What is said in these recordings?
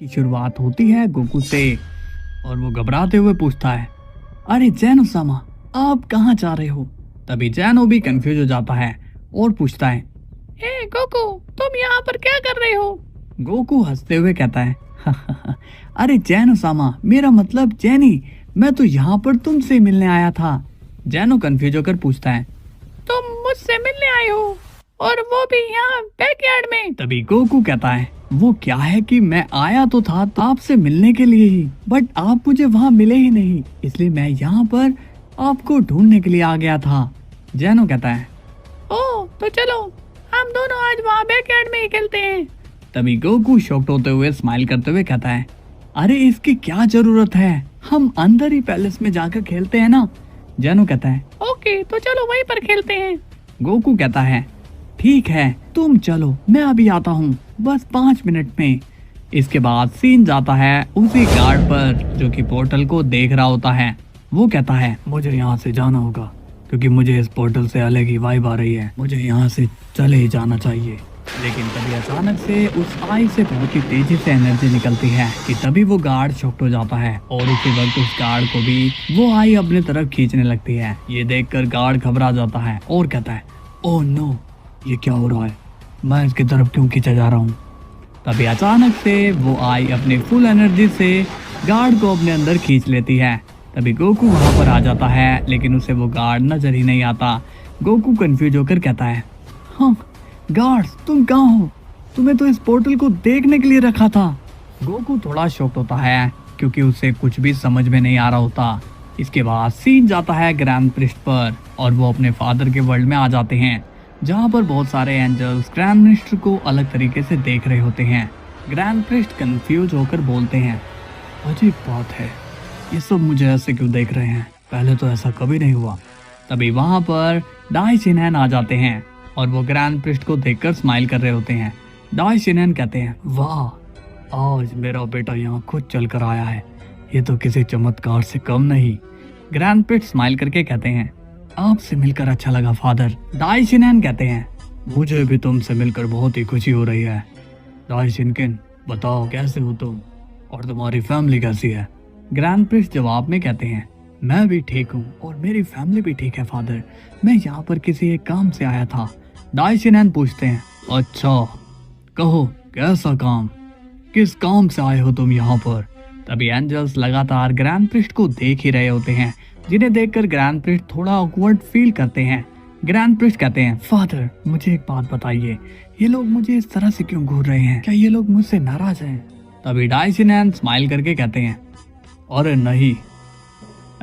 की शुरुआत होती है गोकू से और वो घबराते हुए पूछता है, अरे जैनो सामा, आप कहाँ जा रहे हो? तभी जैनो भी कंफ्यूज हो जाता है और पूछता है, हे गोकू, तुम यहाँ पर क्या कर रहे हो? गोकू हंसते हुए कहता है, अरे जैनो सामा, मेरा मतलब जैनी, मैं तो यहाँ पर तुमसे मिलने आया था। जैनो कंफ्यूज होकर पूछता है, तुम मुझसे मिलने आए हो और वो भी यहाँ बैकयार्ड में? तभी गोकू कहता है, वो क्या है कि मैं आया तो था तो आपसे मिलने के लिए ही, बट आप मुझे वहाँ मिले ही नहीं, इसलिए मैं यहाँ पर आपको ढूंढने के लिए आ गया था। जैनो कहता है, ओह, तो चलो हम दोनों आज वहाँ बैकयार्ड में ही खेलते हैं। तभी गोकू शॉक्ड होते हुए स्माइल करते हुए कहता है, अरे इसकी क्या जरूरत है, हम अंदर ही पैलेस में जाकर खेलते हैं ना। जैनो कहता है, ओके, तो चलो वहीं पर खेलते हैं। गोकू कहता है, ठीक है तुम चलो, मैं अभी आता हूँ, बस 5 मिनट में। इसके बाद सीन जाता है उसी गार्ड पर जो कि पोर्टल को देख रहा होता है। वो कहता है, मुझे यहाँ से जाना होगा क्योंकि मुझे इस पोर्टल से अलग ही वाइब आ रही है, मुझे यहाँ से चले ही जाना चाहिए। लेकिन तभी अचानक से उस आई से बहुत ही तेजी से एनर्जी निकलती है कि तभी वो गार्ड शॉक्ड हो जाता है और उसी वक्त उस गार्ड को भी वो आई अपनी तरफ खींचने लगती है। ये देखकर गार्ड घबरा जाता है और कहता है, ओह नो, ये क्या हो रहा है, मैं इसकी तरफ क्यों खींचा जा रहा हूँ। तभी अचानक से वो आई अपनी फुल एनर्जी से गार्ड को अपने अंदर खींच लेती है। तभी गोकू वहां पर आ जाता है लेकिन उसे वो गार्ड नजर ही नहीं आता। गोकू कंफ्यूज होकर कहता है, हाँ गार्ड्स, तुम कहाँ हो? तुम्हें तो इस पोर्टल को देखने के लिए रखा था। गोकू थोड़ा शॉक्ड होता है क्योंकि उसे कुछ भी समझ में नहीं आ रहा होता। इसके बाद सीन जाता है ग्रैंड प्रिस्ट पर और वो अपने फादर के वर्ल्ड में आ जाते हैं जहाँ पर बहुत सारे एंजल्स ग्रैंड मिनिस्टर को अलग तरीके से देख रहे होते हैं। ग्रैंड प्रिस्ट कंफ्यूज होकर बोलते हैं, अजीब बात है, ये सब मुझे ऐसे क्यों देख रहे हैं, पहले तो ऐसा कभी नहीं हुआ। तभी वहाँ पर डाई शिनहैन आ जाते हैं और वो ग्रैंड प्रिस्ट को देखकर स्माइल कर रहे होते हैं। डाई शिनहैन कहते हैं, वाह, आज मेरा बेटा यहाँ खुद चल कर आया है, ये तो किसी चमत्कार से कम नहीं। ग्रैंड प्रिस्ट स्माइल करके कहते हैं, आपसे मिलकर अच्छा लगा फादर। डाई शिनहैन कहते हैं, मुझे भी तुमसे मिलकर बहुत ही खुशी हो रही है। डाई शिनकिन, बताओ कैसे हो तुम और तुम्हारी फैमिली कैसी है? ग्रैंड प्रिस्ट जवाब में कहते हैं, मैं भी ठीक हूँ और मेरी फैमिली भी ठीक है फादर, मैं यहाँ पर किसी एक काम से आया था। डाई शिनहैन पूछते हैं, अच्छा कहो कैसा काम, किस काम से आए हो तुम यहाँ पर? तभी एंजल्स लगातार ग्रैंड प्रिस्ट को देख ही रहे होते हैं जिन्हें देखकर ग्रैंड प्रिस्ट थोड़ा ऑकवर्ड फील करते हैं। ग्रैंड प्रिस्ट कहते हैं, फादर मुझे एक बात बताइए, ये लोग मुझे इस तरह से क्यों घूर रहे हैं, क्या ये लोग मुझसे नाराज हैं? तभी डाई शिनहैन स्माइल करके कहते हैं, अरे नहीं,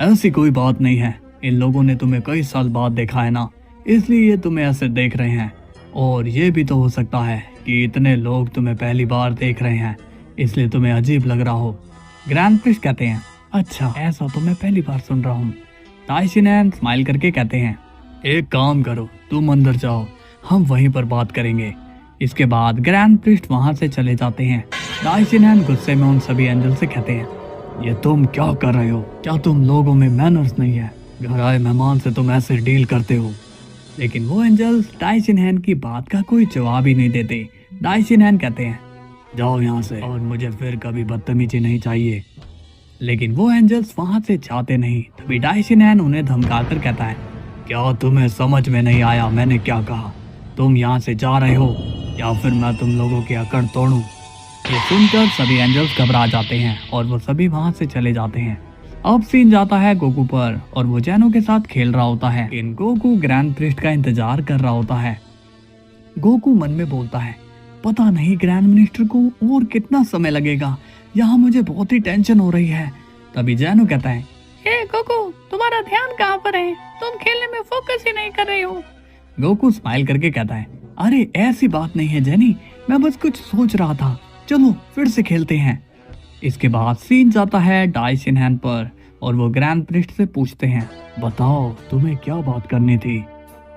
ऐसी कोई बात नहीं है, इन लोगों ने तुम्हें कई साल बाद देखा है ना, इसलिए ये तुम्हें ऐसे देख रहे हैं। और ये भी तो हो सकता है कि इतने लोग तुम्हें पहली बार देख रहे हैं इसलिए तुम्हें अजीब लग रहा हो। ग्रैंड प्रिस्ट कहते हैं, अच्छा ऐसा तो मैं पहली बार सुन रहा हूँ। डाई शिनहैन स्माइल करके कहते हैं, एक काम करो, तुम अंदर जाओ, हम वहीं पर बात करेंगे। इसके बाद ग्रैंड प्रिस्ट वहां से चले जाते हैं। डाई शिनहैन गुस्से में उन सभी एंजल से कहते हैं, ये तुम क्या कर रहे हो, क्या तुम लोगों में मैनर्स नहीं है, घर आए मेहमान से तुम ऐसे डील करते हो? लेकिन वो एंजल्स डाई शिनहैन की बात का कोई जवाब ही नहीं देते। डाई शिनहैन कहते हैं, जाओ यहाँ से और मुझे फिर कभी बदतमीजी नहीं चाहिए। लेकिन वो एंजल्स वहां से जाते नहीं। तभी डाई शिनहैन उन्हें धमकाकर कहता है, क्या तुम्हें समझ में नहीं आया मैंने क्या कहा? तुम यहाँ से जा रहे हो या फिर मैं तुम लोगों की अकड़ तोड़ूं? ये सुनकर सभी एंजल्स घबरा जाते हैं और वो सभी वहां से चले जाते हैं। अब सीन जाता है गोकू पर और वो जैनो के साथ खेल रहा होता है। इन गोकू ग्रैंड प्रिस्ट का इंतजार कर रहा होता है। गोकू मन में बोलता है, पता नहीं ग्रैंड मिनिस्टर को और कितना समय लगेगा, यहाँ मुझे बहुत ही टेंशन हो रही है। तभी जैनो कहता है, हे गोकू, तुम्हारा ध्यान कहाँ पर है? तुम खेलने में फोकस ही नहीं कर रहे हो। गोकू स्माइल करके कहता है, अरे ऐसी बात नहीं है जेनी, मैं बस कुछ सोच रहा था, चलो फिर से खेलते हैं। इसके बाद सीन जाता है डाई शिनहैन पर और वो ग्रैंड प्रिस्ट से पूछते हैं, बताओ तुम्हें क्या बात करनी थी?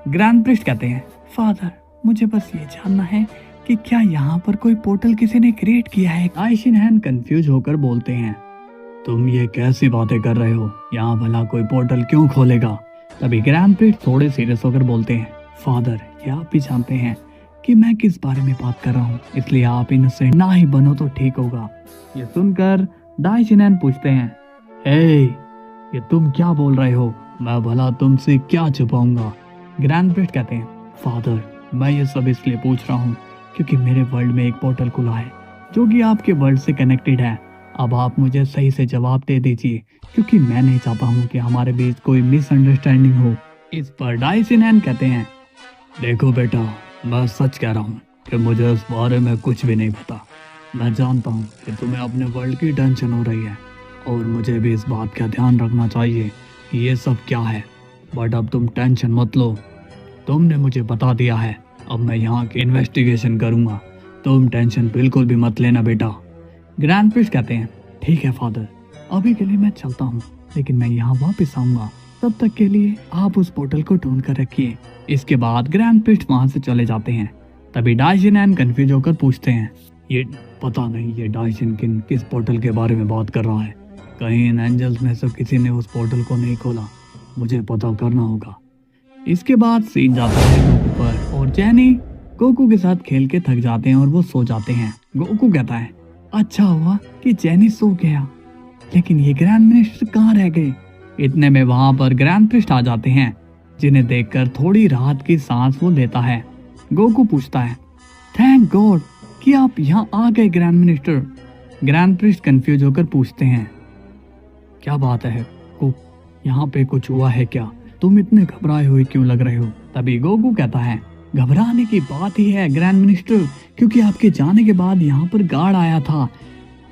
ग्रैंड प्रिस्ट कहते हैं, फादर मुझे बस ये जानना है कि क्या यहाँ पर कोई पोर्टल किसी ने क्रिएट किया है? डाई शिनहैन कंफ्यूज होकर बोलते हैं, तुम ये कैसी बातें कर रहे हो, यहाँ भला कोई पोर्टल क्यों खोलेगा? तभी ग्रैंड प्रिस्ट थोड़े सीरियस होकर बोलते हैं, फादर ये आप भी जानते हैं कि मैं किस बारे में बात कर रहा हूँ, इसलिए आप इनसे ना ही बनो तो ठीक होगा। ये सुनकर डाइशिनैन पूछते हैं, हे, ये तुम क्या बोल रहे हो? मैं भला तुमसे क्या छुपाऊंगा? ग्रैंड प्रिस्ट कहते हैं, फादर, मैं ये सब इसलिए पूछ रहा हूँ क्योंकि मेरे वर्ल्ड में एक पोर्टल खुला है जो कि आपके वर्ल्ड से कनेक्टेड है। अब आप मुझे सही से जवाब दे दीजिए क्योंकि मैं नहीं चाहता हूँ कि हमारे बीच कोई मिसअंडरस्टैंडिंग हो। इस पर डाइशिनैन कहते हैं, देखो बेटा, मैं सच कह रहा हूँ कि मुझे इस बारे में कुछ भी नहीं पता। मैं जानता हूँ कि तुम्हें अपने वर्ल्ड की टेंशन हो रही है और मुझे भी इस बात का ध्यान रखना चाहिए कि ये सब क्या है, बट अब तुम टेंशन मत लो। तुमने मुझे बता दिया है, अब मैं यहाँ की इन्वेस्टिगेशन करूँगा। तुम टेंशन बिल्कुल भी मत लेना बेटा। ग्रैंड प्रिस्ट कहते हैं, ठीक है फादर, अभी के लिए मैं चलता हूँ, लेकिन मैं यहाँ वापस आऊँगा। तब तक के लिए आप उस पोर्टल को ढूंढ कर रखिए। इसके बाद ग्रैंड प्रिस्ट वहाँ से चले जाते हैं। तभी डाइशिनैन कंफ्यूज होकर पूछते हैं, ये पता नहीं ये डाइशिन किस पोर्टल के बारे में बात कर रहा है। कहीं इन एंजल्स में से किसी ने उस पोर्टल को नहीं खोला, मुझे पता करना होगा। इसके बाद सीन जाता है गोकू पर और जेनी गोकू के साथ खेल के थक जाते हैं और वो सो जाते हैं। गोकू कहता है, अच्छा हुआ कि जेनी सो गया, लेकिन ये ग्रैंड मिनिस्टर कहाँ रह गए? इतने में वहां पर ग्रैंड प्रिस्ट आ जाते हैं, जिन्हें देखकर थोड़ी राहत की सांस वो लेता है। गोकू पूछता है, थैंक गॉड कि आप यहाँ आ गए grand minister. Grand priest confuse होकर पूछते हैं, क्या बात है गोकू, यहाँ पे कुछ हुआ है क्या? तुम इतने घबराए हुए क्यों लग रहे हो? तभी गोकू कहता है, घबराने की बात ही है ग्रैंड मिनिस्टर, क्योंकि आपके जाने के बाद यहाँ पर गार्ड आया था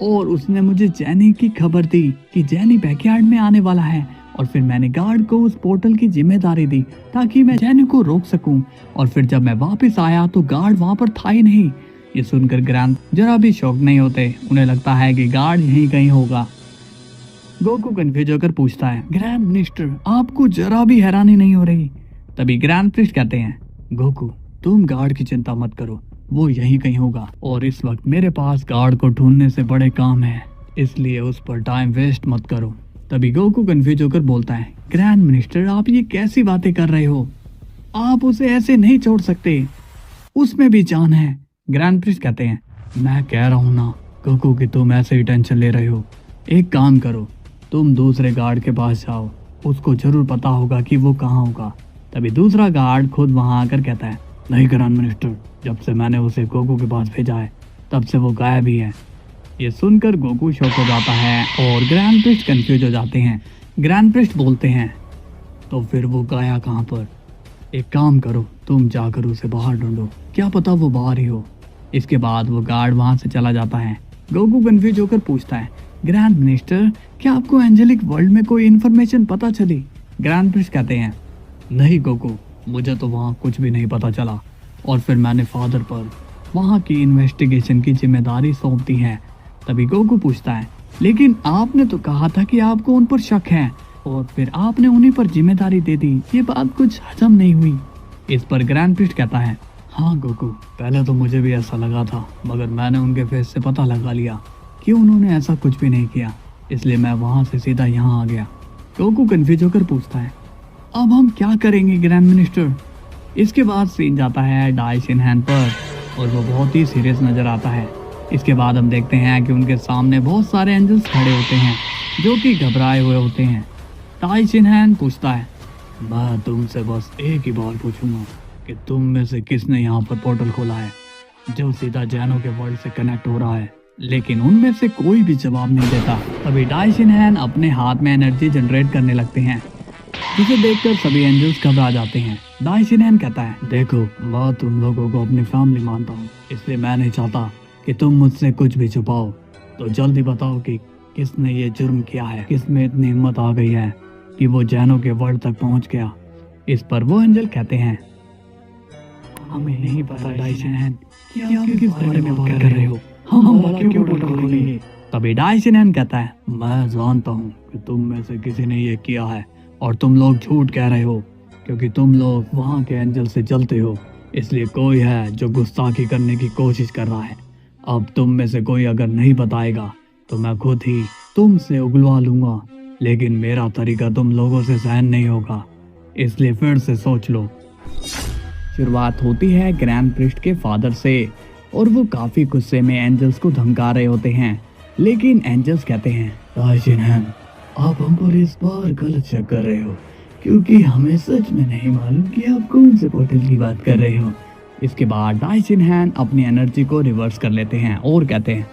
और उसने मुझे जेनी की खबर दी कि जेनी बैकयार्ड में आने वाला है, और फिर मैंने गार्ड को उस पोर्टल की जिम्मेदारी दी ताकि मैं जेनी को रोक सकूं। और फिर जब मैं वापस आया तो गार्ड वहां पर था ही नहीं। ये सुनकर ग्रैंड जरा भी शॉक नहीं होते, उन्हें लगता है कि गार्ड यहीं कहीं होगा। गोकू कंफ्यूज होकर पूछता है, ग्रैंड मिनिस्टर, आपको जरा भी हैरानी नहीं हो रही? तभी ग्रैंड प्रिस्ट कहते हैं, गोकू, तुम गार्ड की चिंता मत करो, वो यहीं कहीं होगा और इस वक्त मेरे पास गार्ड को ढूंढने से बड़े काम है, इसलिए उस पर टाइम वेस्ट मत करो। तभी गोकू कंफ्यूज होकर बोलता है, ग्रैंड मिनिस्टर, आप ये कैसी बातें कर रहे हो? आप उसे ऐसे नहीं छोड़ सकते, उसमें भी जान है। ग्रैंड प्रिस्ट कहते हैं, मैं कह रहा हूँ ना गोकू कि तुम ऐसे ही टेंशन ले रहे हो। एक काम करो, तुम दूसरे गार्ड के पास जाओ, उसको जरूर पता होगा कि वो कहाँ होगा। तभी दूसरा गार्ड खुद वहां आकर कहता है, नहीं ग्रैंड मिनिस्टर, जब से मैंने उसे गोकू के पास भेजा है तब से वो गायब ही है। ये सुनकर गोकू शॉक हो जाता है और ग्रैंड प्रिस्ट कंफ्यूज हो जाते हैं। ग्रैंड प्रिस्ट बोलते हैं, तो फिर वो गया कहाँ पर? एक काम करो, तुम जाकर उसे बाहर ढूंढो, क्या पता वो बाहर ही हो। इसके बाद वो गार्ड वहां से चला जाता है। गोकू कंफ्यूज होकर पूछता है, ग्रैंड मिनिस्टर, क्या आपको एंजेलिक वर्ल्ड में कोई इन्फॉर्मेशन पता चली? ग्रैंड प्रिस्ट कहते हैं, नहीं गोकू, मुझे तो वहाँ कुछ भी नहीं पता चला, और फिर मैंने फादर पर वहाँ की इन्वेस्टिगेशन की जिम्मेदारी सौंप दी है। तभी गोकू पूछता है, लेकिन आपने तो कहा था कि आपको उन पर शक है और फिर आपने उन्हीं पर जिम्मेदारी दे दी, ये बात कुछ हजम नहीं हुई। इस पर ग्रैंड प्रिस्ट कहता है, हाँ गोकू, पहले तो मुझे भी ऐसा लगा था, मगर मैंने उनके फेस से पता लगा लिया कि उन्होंने ऐसा कुछ भी नहीं किया, इसलिए मैं वहाँ से सीधा यहाँ आ गया। गोकू कंफ्यूज होकर पूछता है, अब हम क्या करेंगे ग्रैंड मिनिस्टर? इसके बाद सीन जाता है डाइशिनैन पर और वो बहुत ही सीरियस नजर आता है। इसके बाद हम देखते हैं कि उनके सामने बहुत सारे एंजल्स खड़े होते हैं जो कि घबराए हुए होते हैं। डाइशिनैन पूछता है, मैं तुमसे बस एक ही बात पूछूंगा कि तुम में से किसने यहाँ पर पोर्टल खोला है जो सीधा जैनो के वर्ल्ड से कनेक्ट हो रहा है? लेकिन उनमें से कोई भी जवाब नहीं देता। तभी डाइशिनैन अपने हाथ में एनर्जी जनरेट करने लगते हैं, जिसे देखकर सभी एंजल्स घबरा जाते हैं। डाइशिनैन कहता है, देखो, मैं तुम लोगों को अपनी फैमिली मानता हूँ, इसलिए मैं नहीं चाहता कि तुम मुझसे कुछ भी छुपाओ। तो जल्दी बताओ कि किसने ये जुर्म किया है, किसमें इतनी हिम्मत आ गई है कि वो जैनो के वर्ल्ड तक पहुंच गया। इस पर वो एंजल कहते हैं, हमें नहीं पता डाइशिनैन कि आप किस बारे में बात कर रहे हो, हम बाकी क्यों पोर्टल खोलेंगे? तभी डाइशिनैन कहता है, मैं जानता हूँ कि तुम में से किसी ने ये किया है और तुम लोग झूठ कह रहे हो क्योंकि तुम लोग वहाँ के एंजल से जलते हो, इसलिए कोई है जो गुस्ताखी करने की कोशिश कर रहा है। अब तुम में से कोई अगर नहीं बताएगा तो मैं खुद ही तुमसे उगलवा लूंगा, लेकिन मेरा तरीका तुम लोगों से सहन नहीं होगा, इसलिए फिर से सोच लो। शुरुआत होती है ग्रैंड प्रिस्ट के फादर से और वो काफी गुस्से में एंजल्स को धमका रहे होते हैं, लेकिन एंजल्स कहते हैं दाइशिनहैन, आप हम पर इस बार गलत शक कर रहे हो क्योंकि हमें सच में नहीं मालूम कि आप कौन से पोर्टल की बात कर रहे हो। इसके बाद दाइशिनहैन अपनी एनर्जी को रिवर्स कर लेते हैं और कहते हैं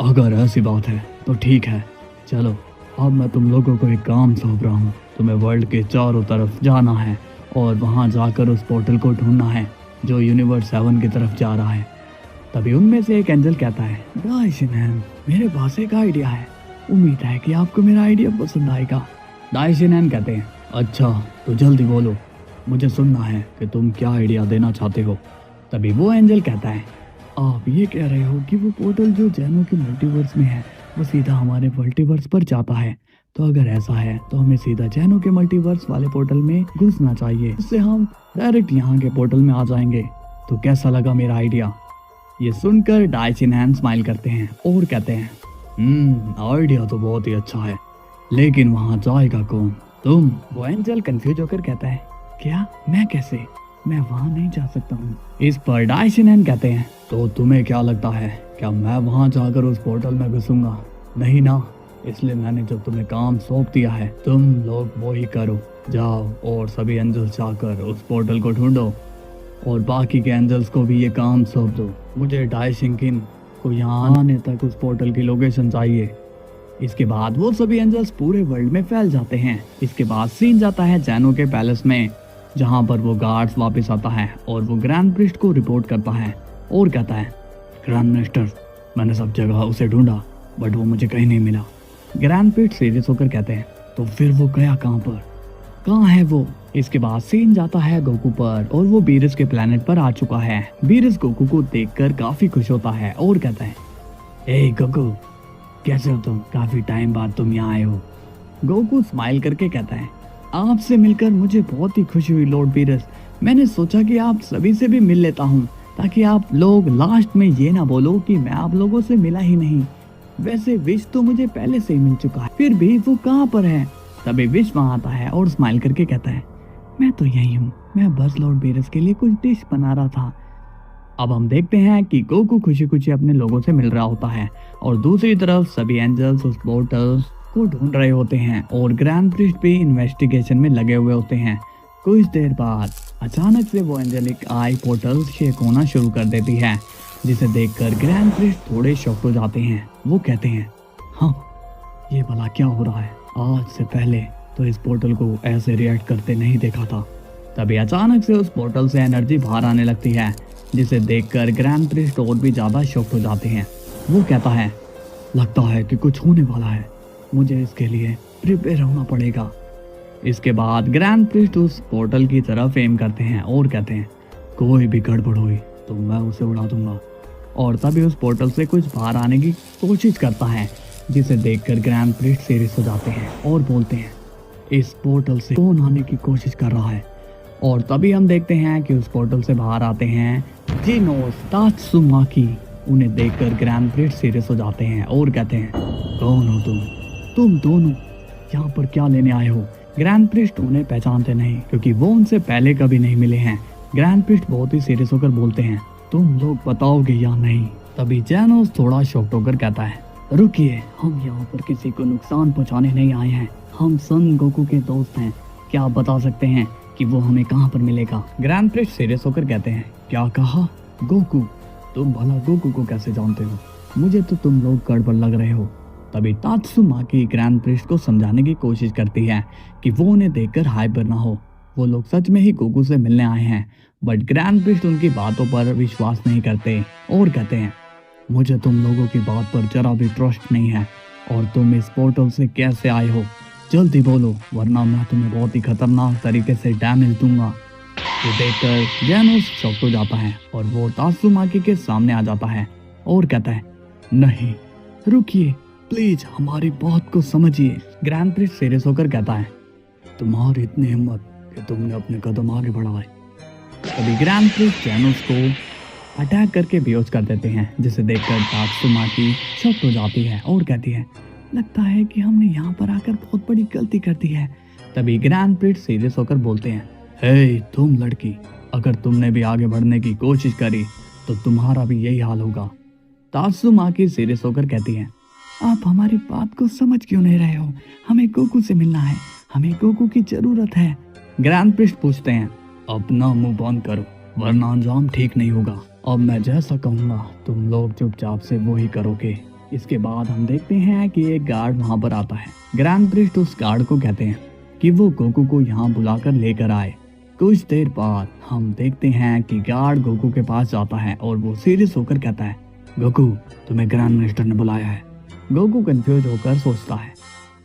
अगर ऐसी बात है तो ठीक है, चलो अब मैं तुम लोगों को एक काम सौंप रहा हूँ। तुम्हें वर्ल्ड के चारों तरफ जाना है और वहाँ जाकर उस पोर्टल को ढूंढना है जो यूनिवर्स 7 की तरफ जा रहा है। तभी उनमें से एक एंजल कहता है दाइशिनहैन, मेरे पास एक आइडिया है, उम्मीद है कि आपको मेरा आइडिया पसंद आएगा। दाइशिनहैन कहते हैं अच्छा तो जल्दी बोलो, मुझे सुनना है कि तुम क्या आइडिया देना चाहते हो। तभी वो एंजल कहता है आप ये कह रहे हो कि वो पोर्टल जो जैनो के मल्टीवर्स में है वो सीधा हमारे मल्टीवर्स पर जाता है, तो अगर ऐसा है तो हमें सीधा जैनो के मल्टीवर्स वाले पोर्टल में घुसना चाहिए, इससे हम डायरेक्ट यहाँ के पोर्टल में आ जाएंगे। तो कैसा लगा मेरा आइडिया? ये सुनकर दाइशिनहैन स्माइल करते हैं और कहते हैं आइडिया तो बहुत ही अच्छा है, लेकिन वहाँ जाएगा कौन? तुम? वो एंजल कंफ्यूज होकर कहता है क्या? मैं कैसे? मैं वहाँ नहीं जा सकता हूँ। इस पर दाइशिनहैन कहते हैं तो तुम्हें क्या लगता है, क्या मैं वहाँ जाकर उस पोर्टल में घुसूंगा? नहीं ना, इसलिए मैंने जो तुम्हें काम सौंप दिया है तुम लोग वो ही करो। जाओ और सभी एंजल्स जाकर उस पोर्टल को ढूंढो और बाकी के एंजल्स को भी ये काम सौंप दो। मुझे दाइशिनकिन को यहाँ आने तक उस पोर्टल की लोकेशन चाहिए। इसके बाद वो सभी एंजल्स पूरे वर्ल्ड में फैल जाते हैं। इसके बाद सीन जाता है जैनो के पैलेस में, जहाँ पर वो गार्ड्स वापस आता है और वो ग्रैंड प्रिस्ट को रिपोर्ट करता है और कहता है ग्रैंड मिनिस्टर, मैंने सब जगह उसे ढूंढा बट वो मुझे कहीं नहीं मिला। ग्रैंड प्रिस्ट सीरियस होकर कहते हैं तो फिर वो गया कहाँ पर? कहाँ है वो? इसके बाद सीन जाता है गोकू पर और वो बीरस के प्लेनेट पर आ चुका है। बीरस गोकू को देखकर काफी खुश होता है और कहता है ए गोकू, कैसे हो तुम? काफी टाइम बाद तुम यहाँ आए हो। गोकू स्माइल करके कहता है आपसे मिलकर मुझे बहुत ही खुशी हुई लॉर्ड बीरस। मैंने सोचा कि आप सभी से भी मिल लेता हूँ ताकि आप लोग लास्ट में ये ना बोलो कि मैं आप लोगों से मिला ही नहीं। वैसे विश तो मुझे पहले से ही मिल चुका है, फिर भी वो कहाँ पर है? तभी विश वहाँ आता है और स्माइल करके कहता है मैं तो यही हूँ, मैं बस लॉर्ड बीरस के लिए कुछ डिश बना रहा था। अब हम देखते हैं कि गोकू खुशी खुशी अपने लोगों से मिल रहा होता है और दूसरी तरफ सभी एंजल्स उस पोर्टल को ढूंढ रहे होते हैं और ग्रैंड प्रिस्ट भी इन्वेस्टिगेशन में लगे हुए होते हैं। कुछ देर बाद अचानक से वो एंजेलिक आई पोर्टल शेक होना शुरू कर देती है, जिसे देखकर ग्रैंड प्रिस्ट थोड़े शॉक हो जाते हैं। वो कहते हैं हाँ, ये भला क्या हो रहा है? आज से पहले तो इस पोर्टल को ऐसे रिएक्ट करते नहीं देखा था। तभी अचानक से उस पोर्टल से एनर्जी बाहर आने लगती है, जिसे देखकर ग्रैंड प्रिस्ट और भी ज्यादा शॉक हो जाते हैं। वो कहता है लगता है कि कुछ होने वाला है, मुझे इसके लिए प्रिपेयर होना पड़ेगा। इसके बाद ग्रैंड प्रिस्ट उस पोर्टल की तरफ एम करते हैं और कहते हैं कोई भी गड़बड़ हुई तो मैं उसे उड़ा दूंगा। और तभी उस पोर्टल से कुछ बाहर आने की कोशिश करता है, जिसे देखकर ग्रैंड प्रिस्ट सीरियस हो जाते हैं और बोलते हैं इस पोर्टल से कौन आने की कोशिश कर रहा है? और तभी हम देखते हैं कि उस पोर्टल से बाहर आते हैं जिनोस तात्सुमाकी। उन्हें देखकर ग्रैंड प्रिस्ट सीरियस हो जाते हैं और कहते हैं कौन हो तुम? तुम दोनों यहाँ पर क्या लेने आए हो? ग्रैंड प्रिस्ट उन्हें पहचानते नहीं क्योंकि वो उनसे पहले कभी नहीं मिले हैं। ग्रैंड प्रिस्ट बहुत ही सीरियस होकर बोलते हैं तुम लोग बताओगे या नहीं? तभी जैनोस थोड़ा शॉक्ड होकर कहता है रुकिए, हम यहाँ पर किसी को नुकसान पहुँचाने नहीं आए हैं, हम सन गोकू के दोस्त हैं। क्या आप बता सकते हैं कि वो हमें कहाँ पर मिलेगा? ग्रैंड प्रिस्ट सीरियस होकर कहते हैं क्या कहा? गोकू? तुम भला गोकू को कैसे जानते हो? मुझे तो तुम लोग गड़बड़ लग रहे हो। तभी तात्सुमाकी ग्रैंड प्रिस्ट को समझाने की कोशिश करती है कि वो उन्हें देखकर हाइपर ना हो, वो लोग सच में ही गोकू से मिलने आए हैं। बट ग्रैंड प्रिस्ट उनकी बातों पर विश्वास नहीं करते और कहते हैं मुझे तुम लोगों की बात पर जरा भी ट्रस्ट नहीं है और तुम इस पोर्टल से कैसे आए हो? जल्दी बोलो वरना मैं तुम्हें बहुत ही खतरनाक तरीके से डैमेज दूंगा। ये देखकर जैनोस शॉक हो जाता है और वो तात्सुमाकी के सामने आ जाता है और कहता है नहीं रुकिए, प्लीज हमारी बात को समझिए। ग्रैंड प्रिस्ट सीरियस होकर कहता है तुम्हारी इतनी हिम्मत कि तुमने अपने कदम आगे बढ़ाए। तभी ग्रैंड प्रिस्ट जैनोस को अटैक करके बेहोश कर देते हैं, जिसे देखकर तात्सुमाकी शॉक हो जाती है और कहती है लगता है कि हमने यहाँ पर आकर बहुत बड़ी गलती कर दी है। तभी ग्रैंड प्रिस्ट सीरियस होकर बोलते हैं हे तुम लड़की, अगर तुमने भी आगे बढ़ने की कोशिश करी तो तुम्हारा भी यही हाल होगा। तात्सुमाकी सीरियस होकर कहती है, आप हमारी बात को समझ क्यों नहीं रहे हो? हमें गोकू से मिलना है, हमें गोकू की जरूरत है। ग्रैंड प्रिस्ट पूछते हैं, अपना मुंह बंद करो वरना अंजाम ठीक नहीं होगा। अब मैं जैसा कहूँगा तुम लोग चुपचाप से वो ही करोगे। इसके बाद हम देखते हैं कि एक गार्ड वहाँ पर आता है। ग्रैंड प्रिस्ट उस गार्ड को कहते हैं कि वो गोकू को यहाँ बुलाकर लेकर आए। कुछ देर बाद हम देखते हैं कि गार्ड गोकू के पास जाता है और वो सीरियस होकर कहता है, गोकू तुम्हें ग्रैंड मिनिस्टर ने बुलाया है। गोकू कंफ्यूज होकर सोचता है,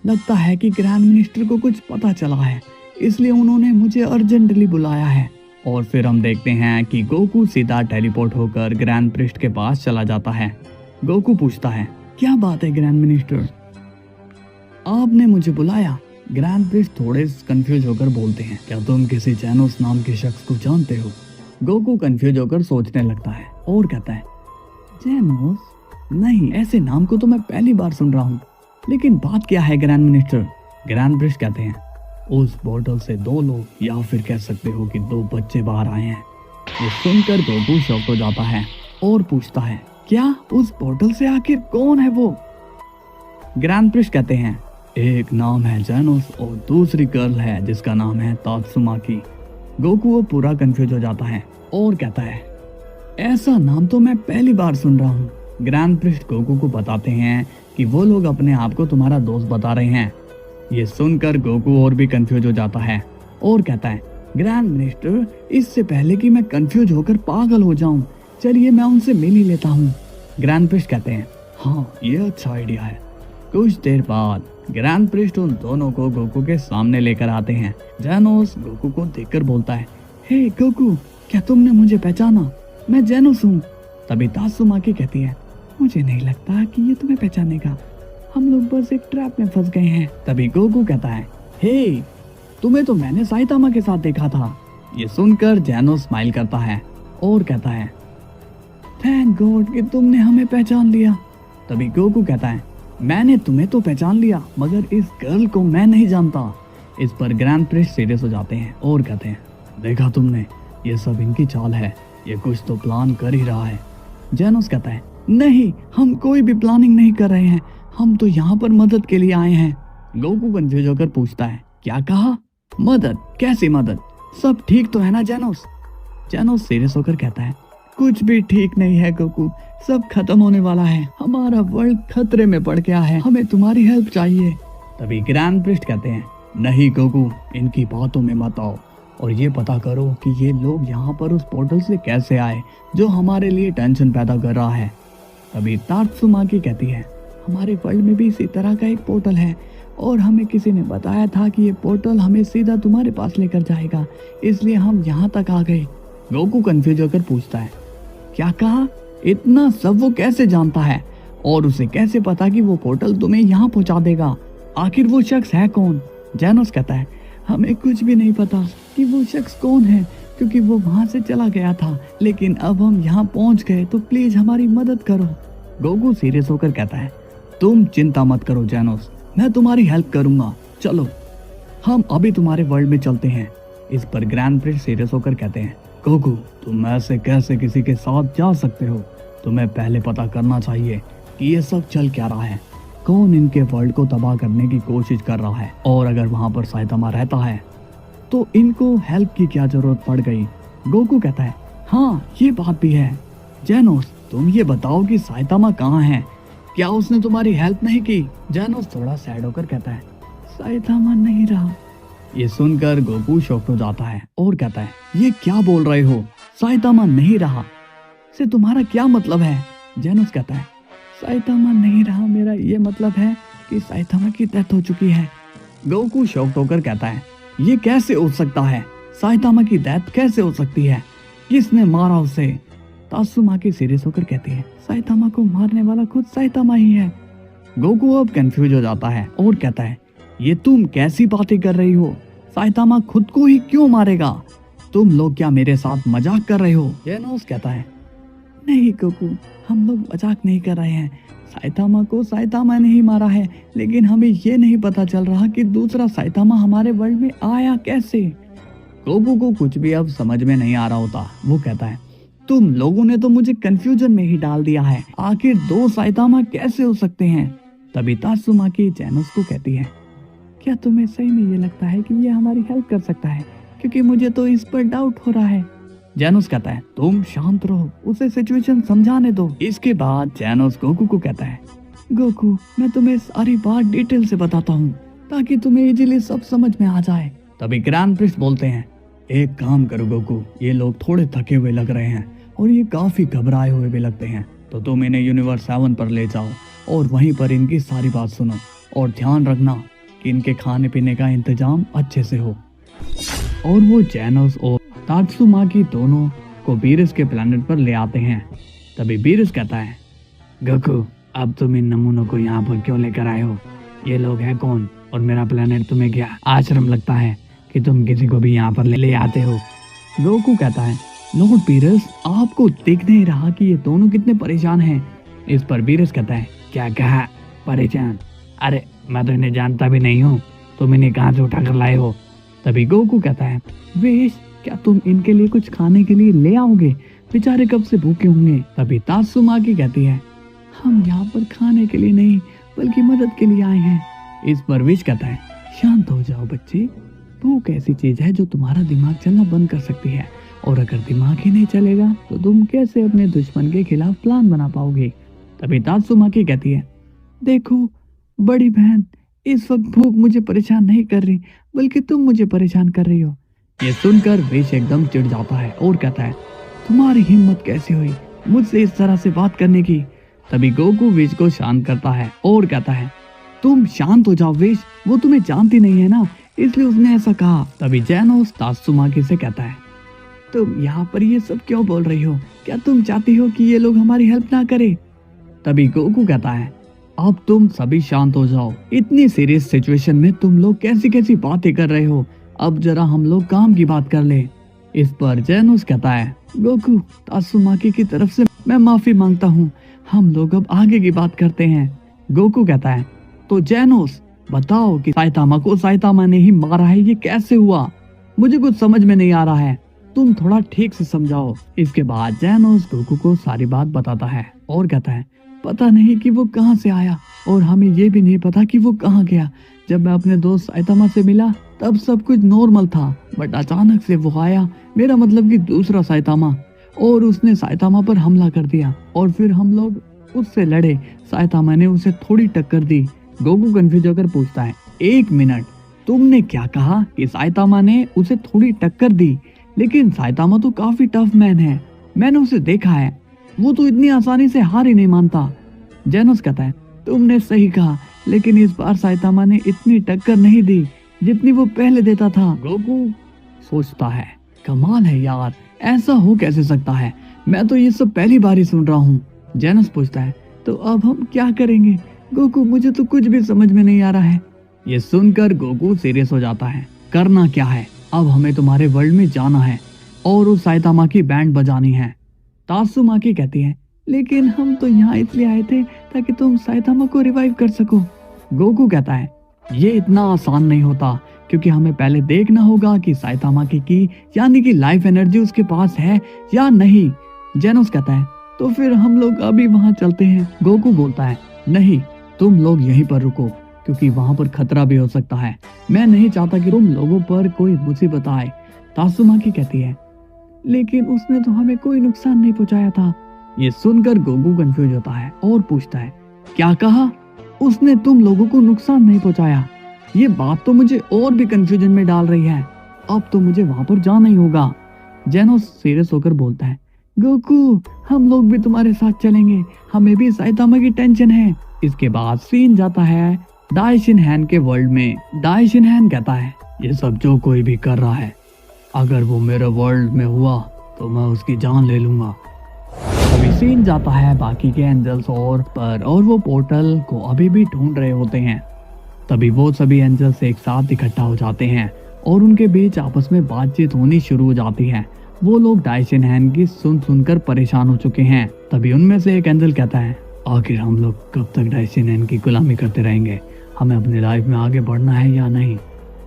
लगता है कि ग्रैंड मिनिस्टर को कुछ पता चला है, इसलिए उन्होंने मुझे अर्जेंटली बुलाया है। और फिर हम देखते हैं कि गोकू सीधा टेलीपोर्ट होकर ग्रैंड प्रिस्ट के पास चला जाता है। गोकू पूछता है, क्या बात है ग्रैंड मिनिस्टर, आपने मुझे बुलाया? ग्रैंड प्रिस्ट थोड़े कंफ्यूज होकर बोलते हैं, क्या तुम किसी जैनोस नाम के शख्स को जानते हो? गोकू कंफ्यूज होकर सोचने लगता है और कहता है, जैनोस? नहीं, ऐसे नाम को तो मैं पहली बार सुन रहा हूँ, लेकिन बात क्या है ग्रैंड मिनिस्टर? ग्रैंड प्रिस्ट कहते हैं, उस पोर्टल से 2 लोग या फिर कह सकते हो कि 2 बच्चे बाहर आए हैं। ये सुनकर गोकू शॉक हो जाता है और पूछता है, क्या उस पोर्टल से आखिर कौन है वो? ग्रैंड प्रिस्ट कहते हैं, एक नाम है जैनोस और दूसरी गर्ल है जिसका नाम है तात्सुमाकी। गोकू वो पूरा कंफ्यूज हो जाता है और कहता है, ऐसा नाम तो मैं पहली बार सुन रहा हूँ। ग्रैंड प्रिस्ट गोकू को बताते हैं कि वो लोग अपने आप को तुम्हारा दोस्त बता रहे हैं। ये सुनकर गोकू और भी कंफ्यूज हो जाता है और कहता है, ग्रैंड मिनिस्टर, इससे पहले कि मैं कंफ्यूज होकर पागल हो जाऊं, चलिए मैं उनसे मिल ही लेता हूँ। ग्रैंड प्रिस्ट कहते हैं, हाँ ये अच्छा आइडिया है। कुछ देर बाद ग्रैंड प्रिस्ट उन दोनों को गोकू के सामने लेकर आते हैं। जैनोस गोकू को देखकर बोलता है, हे गोकू, क्या तुमने मुझे पहचाना? मैं जैनोस हूँ। तभी तात्सुमाकी कहती है, मुझे नहीं लगता कि ये तुम्हें पहचानेगा, हम लोग बस एक ट्रैप में फंस गए हैं। तभी गोकू कहता है, हे, तुम्हें तो मैंने साइतामा के साथ देखा था। ये सुनकर जैनोस स्माइल करता है और कहता है, थैंक गॉड कि तुमने हमें पहचान लिया। तभी गोकू कहता है, मैंने तुम्हें तो पहचान लिया, मगर इस गर्ल को मैं नहीं जानता। इस पर ग्रैंड प्रिस्ट सीरियस हो जाते हैं और कहते हैं, देखा तुमने, ये सब इनकी चाल है, ये कुछ तो प्लान कर ही रहा है। जैनोस कहता है, नहीं, हम कोई भी प्लानिंग नहीं कर रहे हैं, हम तो यहाँ पर मदद के लिए आए हैं। गोकू कंफ्यूज होकर पूछता है, क्या कहा? मदद? कैसी मदद? सब ठीक तो है ना जैनोस? जैनोस सीरियस होकर कहता है, कुछ भी ठीक नहीं है गोकू, सब खत्म होने वाला है, हमारा वर्ल्ड खतरे में पड़ गया है, हमें तुम्हारी हेल्प चाहिए। तभी ग्रैंड प्रिस्ट कहते हैं, नहीं गोकू, इनकी बातों में मत आओ और ये पता करो कि ये लोग यहाँ पर उस पोर्टल से कैसे आए जो हमारे लिए टेंशन पैदा कर रहा है। तभी तात्सुमाकी कहती है, हमारे वर्ल्ड में भी इसी तरह का एक पोर्टल है और हमें किसी ने बताया था कि ये पोर्टल हमें सीधा तुम्हारे पास लेकर जाएगा, इसलिए हम यहाँ तक आ गए। गोकू कंफ्यूज होकर पूछता है, क्या कहा? इतना सब वो कैसे जानता है और उसे कैसे पता कि वो पोर्टल तुम्हें यहाँ पहुँचा देगा? आखिर वो शख्स है कौन? जैनोस कहता है, हमें कुछ भी नहीं पता कि वो शख्स कौन है, क्योंकि वो वहाँ से चला गया था, लेकिन अब हम यहाँ पहुँच गए तो प्लीज हमारी मदद करो। गोकू सीरियस होकर कहता है, तुम चिंता मत करो जैनोस, मैं तुम्हारी हेल्प करूंगा, चलो हम अभी तुम्हारे वर्ल्ड में चलते हैं। इस पर ग्रैंड प्रिस्ट सीरियस होकर कहते हैं, गोकू, तुम ऐसे कैसे किसी के साथ जा सकते हो? तुम्हें पहले पता करना चाहिए कि ये सब चल क्या रहा है, कौन इनके वर्ल्ड को तबाह करने की कोशिश कर रहा है, और अगर वहाँ पर साइतामा रहता है तो इनको हेल्प की क्या जरूरत पड़ गई? गोकू कहता है, हाँ ये बात भी है। जैनोस, तुम ये बताओ कि साइतामा कहाँ है, क्या उसने तुम्हारी हेल्प नहीं की? जैनोस थोड़ा सैड होकर कहता है, साइतामा नहीं रहा। ये सुनकर गोकू शॉक हो जाता है और कहता है, ये क्या बोल रहे हो, साइतामा नहीं रहा से तुम्हारा क्या मतलब है? जैनोस कहता है, साइतामा नहीं रहा, मेरा ये मतलब है कि साइतामा की डेथ हो चुकी है। गोकू शॉक होकर कहता है, ये कैसे हो सकता है? साइतामा की डेथ कैसे हो सकती है? किसने मारा उसे? तात्सुमाकी सीरियस होकर कहती है, साइतामा को मारने वाला खुद साइतामा ही है। गोकू अब कंफ्यूज हो जाता है और कहता है, ये तुम कैसी बातें कर रही हो? साइतामा खुद को ही क्यों मारेगा? तुम लोग क्या मेरे साथ मजाक कर रहे हो? जैनोस कहता है, नहीं गोकू, हम लोग मजाक नहीं कर रहे हैं, साइतामा को साइतामा ने ही मारा है, लेकिन हमें ये नहीं पता चल रहा कि दूसरा साइतामा हमारे वर्ल्ड में आया कैसे। गोकू को कुछ भी अब समझ में नहीं आ रहा होता। वो कहता है, तुम लोगों ने तो मुझे कंफ्यूजन में ही डाल दिया है, आखिर दो साइतामा कैसे हो सकते हैं। तभी तात्सुमाकी जेनोस को कहती है, क्या तुम्हें सही में ये लगता है कि ये हमारी हेल्प कर सकता है, क्योंकि मुझे तो इस पर डाउट हो रहा है। जेनोस कहता है, तुम शांत रहो, उसे सिचुएशन समझाने दो। इसके बाद जेनोस गोकू को कहता है, गोकू मैं तुम्हें सारी बात डिटेल से बताता हूँ ताकि तुम्हें इजीली सब समझ में आ जाए। तभी ग्रैंड प्रिस्ट बोलते हैं, एक काम करो गोकू, ये लोग थोड़े थके हुए लग रहे हैं और ये काफी घबराए हुए भी लगते हैं, तो तुम इन्हें यूनिवर्स 7 पर ले जाओ और वहीं पर इनकी सारी बात सुनो और ध्यान रखना कि इनके खाने पीने का इंतजाम अच्छे से हो। और वो जेनोस और तात्सुमाकी दोनों को बीरस के प्लेनेट पर ले आते हैं। तभी बीरस कहता है, गोकू अब तुम इन नमूनों को यहाँ पर क्यों लेकर आए हो? ये लोग हैं कौन और मेरा प्लेनेट तुम्हें क्या आश्रम लगता है कि तुम किसी को भी यहाँ पर ले आते हो? गोकू कहता है, लॉर्ड बीरस आपको दिख नहीं रहा कि ये दोनों कितने परेशान हैं? इस पर बीरस कहता है, क्या कहा परेशान? अरे मैं तो इन्हें जानता भी नहीं हूँ, तुम इन्हें कहाँ से उठा कर लाए हो? तभी गोकू कहता है, वेश क्या तुम इनके लिए कुछ खाने के लिए ले आओगे? बेचारे कब से भूखे होंगे। तभी तात्सुमाकी कहती है, हम यहाँ पर खाने के लिए नहीं बल्कि मदद के लिए आए हैं। इस पर विश कहता है, शांत हो जाओ बच्चे, भूख ऐसी चीज है जो तुम्हारा दिमाग चलना बंद कर सकती है, और अगर दिमाग ही नहीं चलेगा तो तुम कैसे अपने दुश्मन के खिलाफ प्लान बना पाओगे। तभी तात्सुमाकी कहती है, देखो बड़ी बहन, इस वक्त भूख मुझे परेशान नहीं कर रही बल्कि तुम मुझे परेशान कर रही हो। ये सुनकर विश एकदम चिढ़ जाता है और कहता है, तुम्हारी हिम्मत कैसे हुई मुझसे इस तरह से बात करने की। तभी गोकू विश को शांत करता है और कहता है, तुम शांत हो जाओ विश, वो तुम्हें जानती नहीं है ना, इसलिए उसने ऐसा कहा। तभी जेनोस तात्सुमाकी से कहता है, तुम यहाँ पर ये सब क्यों बोल रही हो? क्या तुम चाहती हो कि ये लोग हमारी हेल्प ना करे? तभी गोकू कहता है, अब तुम सभी शांत हो जाओ, इतनी सीरियस सिचुएशन में तुम लोग कैसी कैसी बातें कर रहे हो, अब जरा हम लोग काम की बात कर ले। इस पर जेनोस कहता है, गोकू तात्सुमाकी की तरफ से मैं माफी मांगता हूँ, हम लोग अब आगे की बात करते हैं। गोकू कहता है, तो जेनोस बताओ कि साइतामा को साइतामा ने ही मारा है, ये कैसे हुआ? मुझे कुछ समझ में नहीं आ रहा है, तुम थोड़ा ठीक से समझाओ। इसके बाद जेनोस गोकू को सारी बात बताता है और कहता है, पता नहीं कि वो कहां से आया और हमें ये भी नहीं पता कि वो कहां गया। जब मैं अपने दोस्त साइतामा से मिला तब सब कुछ नॉर्मल था, बट अचानक से वो आया, मेरा मतलब कि दूसरा साइतामा, और उसने साइतामा पर हमला कर दिया और फिर हम लोग उससे लड़े। साइतामा ने उसे थोड़ी टक्कर दी। गोकू कंफ्यूज होकर पूछता है, एक मिनट, तुमने क्या कहा कि साइतामा ने उसे थोड़ी टक्कर दी? लेकिन साइतामा तो काफी टफ मैन है, मैंने उसे देखा है, वो तो इतनी आसानी से हार ही नहीं मानता। जेनोस कहता है, तुमने सही कहा, लेकिन इस बार साइतामा ने इतनी टक्कर नहीं दी जितनी वो पहले देता था। गोकू सोचता है, कमाल है यार, ऐसा हो कैसे सकता है, मैं तो ये सब पहली बार ही सुन रहा हूँ। जेनोस पूछता है, तो अब हम क्या करेंगे? गोकू मुझे तो कुछ भी समझ में नहीं आ रहा है। ये सुनकर गोकू सीरियस हो जाता है, करना क्या है? अब हमें तुम्हारे वर्ल्ड में जाना है और उस साइतामा की बैंड बजानी है। तात्सुमाकी कहती है, लेकिन हम तो यहाँ इसलिए आए थे ताकि तुम साइतामा को रिवाइव कर सको। गोकू कहता है, ये इतना आसान नहीं होता, क्योंकि हमें पहले देखना होगा कि साइतामा की यानी कि लाइफ एनर्जी उसके पास है या नहीं। जेनोस कहता है, तो फिर हम लोग अभी वहाँ चलते हैं। गोकू बोलता है, नहीं, तुम लोग यहीं पर रुको, क्योंकि वहाँ पर खतरा भी हो सकता है, मैं नहीं चाहता कि तुम लोगों पर कोई मुसीबत आए। तात्सुमाकी कहती है, लेकिन उसने तो हमें कोई नुकसान नहीं पहुंचाया था। ये सुनकर गोकू कंफ्यूज होता है और पूछता है, क्या कहा? उसने तुम लोगों को नुकसान नहीं पहुंचाया? ये बात तो मुझे और भी कंफ्यूजन में डाल रही है, अब तो मुझे वहां पर जाना ही होगा। जेनोस सीरियस होकर बोलता है, गोकू हम लोग भी तुम्हारे साथ चलेंगे, हमें भी साइतामा की टेंशन है। इसके बाद सीन जाता है दाइशिनहैन के वर्ल्ड में। दाइशिनहैन कहता है, ये सब जो कोई भी कर रहा है, अगर वो मेरे वर्ल्ड में हुआ तो मैं उसकी जान ले लूंगा। अभी सीन जाता है बाकी के एंजल्स और वो पोर्टल को अभी भी ढूंढ रहे होते हैं। तभी वो सभी एंजल्स एक साथ इकट्ठा हो जाते हैं और उनके बीच आपस में बातचीत होनी शुरू हो जाती है। वो लोग दाइशिनहैन की सुनकर परेशान हो चुके हैं। तभी उनमें से एक एंजल कहता है, आखिर हम लोग कब तक दाइशिनहैन की गुलामी करते रहेंगे? हमें अपनी लाइफ में आगे बढ़ना है या नहीं?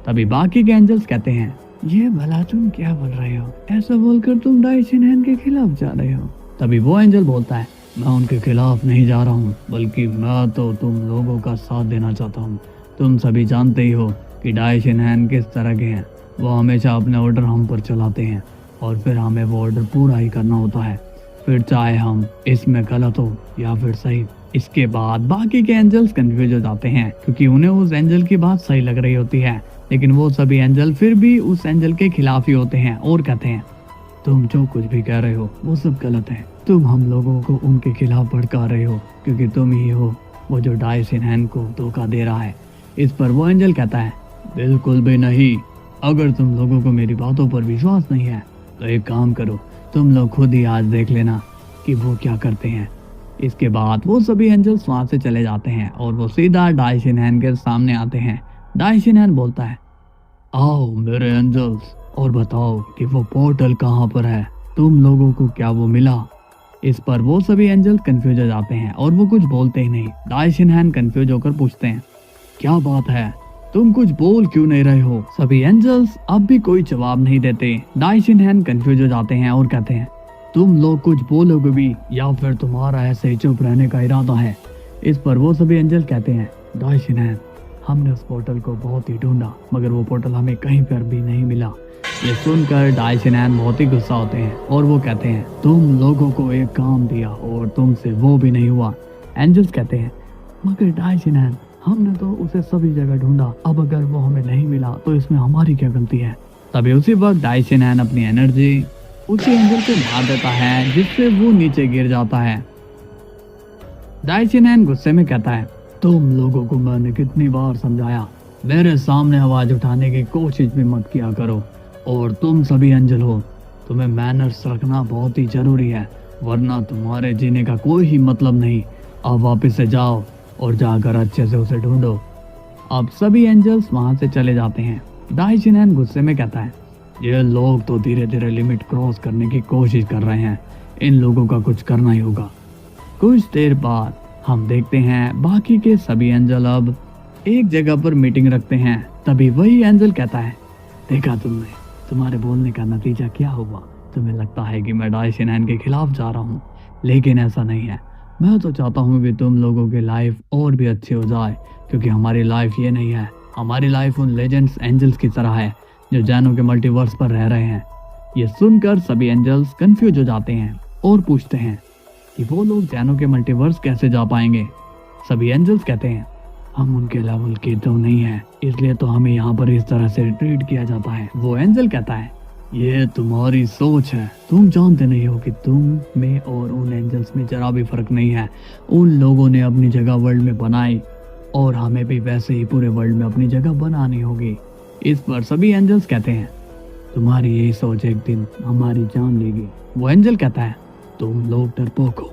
तभी बाकी के एंजल्स कहते हैं, ये भला तुम क्या बोल रहे हो? ऐसा बोलकर तुम डाइशिनहैन के खिलाफ जा रहे हो? तभी वो एंजल बोलता है, मैं उनके खिलाफ नहीं जा रहा हूँ, बल्कि मैं तो तुम लोगों का साथ देना चाहता हूँ। तुम सभी जानते ही हो कि डाइशिनहैन किस तरह के हैं। वो हमेशा अपने ऑर्डर हम पर चलाते हैं और फिर हमें वो ऑर्डर पूरा ही करना होता है, फिर चाहे हम इसमें गलत हो या फिर सही। इसके बाद बाकी के एंजल्स कंफ्यूज हो जाते हैं क्योंकि उन्हें उस एंजल की बात सही लग रही होती है, लेकिन वो सभी एंजल फिर भी उस एंजल के खिलाफ ही होते हैं और कहते हैं, तुम जो कुछ भी कह रहे हो वो सब गलत है। तुम हम लोगों को उनके खिलाफ भड़का रहे हो क्योंकि तुम ही हो वो जो डाइशिनहैन को धोखा दे रहा है। इस पर वो एंजल कहता है, बिल्कुल भी नहीं। अगर तुम लोगों को मेरी बातों पर विश्वास नहीं है तो एक काम करो, तुम लोग खुद ही आज देख लेना कि वो क्या करते हैं। इसके बाद वो सभी एंजल्स वहां से चले जाते हैं और वो सीधा डाइशिनहैन के सामने आते हैं। डाइशिनहैन बोलता है, आओ मेरे एंजल्स और बताओ कि वो पोर्टल कहाँ पर है। तुम लोगों को क्या वो मिला? इस पर वो सभी एंजल्स कंफ्यूज हो जाते हैं और वो कुछ बोलते ही नहीं। डाइशिनहैन कंफ्यूज होकर पूछते हैं, क्या बात है, तुम कुछ बोल क्यों नहीं रहे हो? सभी एंजल्स अब भी कोई जवाब नहीं देते। डाइशिनहैन कंफ्यूज हो जाते हैं और कहते हैं, तुम लोग कुछ बोलोगे भी या फिर तुम्हारा ऐसे ही चुप रहने का इरादा है? इस पर वो सभी एंजल कहते हैं, डाइशिनहैन, हमने उस पोर्टल को बहुत ही ढूंढा मगर वो पोर्टल हमें कहीं पर भी नहीं मिला। ये सुनकर डाइशिनहैन बहुत ही गुस्सा होते हैं और वो कहते हैं, तुम लोगों को एक काम दिया और तुमसे वो भी नहीं हुआ। एंजल्स कहते हैं, मगर डाइशिनहैन, हमने तो उसे सभी जगह ढूंढा, अब अगर वो हमें नहीं मिला तो इसमें हमारी क्या गलती है? तभी उसी वक्त डाइशिनहैन अपनी एनर्जी उसी एंजल को मार देता है जिससे वो नीचे गिर जाता है। डाइशिनहैन गुस्से में कहता है, तुम लोगों को मैंने कितनी बार समझाया, मेरे सामने आवाज उठाने की कोशिश भी मत किया करो। और तुम सभी एंजल हो, तुम्हें मैनर्स रखना बहुत ही जरूरी है, वरना तुम्हारे जीने का कोई ही मतलब नहीं। अब वापस से जाओ और जाकर अच्छे से उसे ढूंढो। अब सभी एंजल्स वहां से चले जाते हैं। डाइशिनहैन गुस्से में कहता है, ये लोग तो धीरे धीरे लिमिट क्रॉस करने की कोशिश कर रहे हैं, इन लोगों का कुछ करना ही होगा। कुछ देर बाद हम देखते हैं बाकी के सभी एंजल अब एक जगह पर मीटिंग रखते हैं। तभी वही एंजल कहता है, देखा तुमने, तुम्हारे बोलने का नतीजा क्या हुआ? तुम्हें लगता है कि मैं डाइशिनहैन के खिलाफ जा रहा हूँ, लेकिन ऐसा नहीं है। मैं तो चाहता हूँ कि तुम लोगों की लाइफ और भी अच्छी हो जाए, क्योंकि हमारी लाइफ ये नहीं है। हमारी लाइफ उन लेजेंड्स एंजल्स की तरह है जो जैनो के मल्टीवर्स पर रह रहे हैं। ये सुनकर सभी एंजल्स कंफ्यूज हो जाते हैं और पूछते हैं कि वो लोग जैनो के मल्टीवर्स कैसे जा पाएंगे। सभी एंजल्स कहते हैं, हम उनके लेवल के तो नहीं है, इसलिए तो हमें यहाँ पर इस तरह से ट्रीट किया जाता है। वो एंजल कहता है, ये तुम्हारी सोच है, तुम जानते नहीं हो कि तुम में और उन एंजल्स में जरा भी फर्क नहीं है। उन लोगों ने अपनी जगह वर्ल्ड में बनाई और हमें भी वैसे ही पूरे वर्ल्ड में अपनी जगह बनानी होगी। इस पर सभी एंजल्स कहते हैं, तुम्हारी यही सोच एक दिन हमारी जान लेगी। वो एंजल कहता है, तुम लोग डरपोक हो,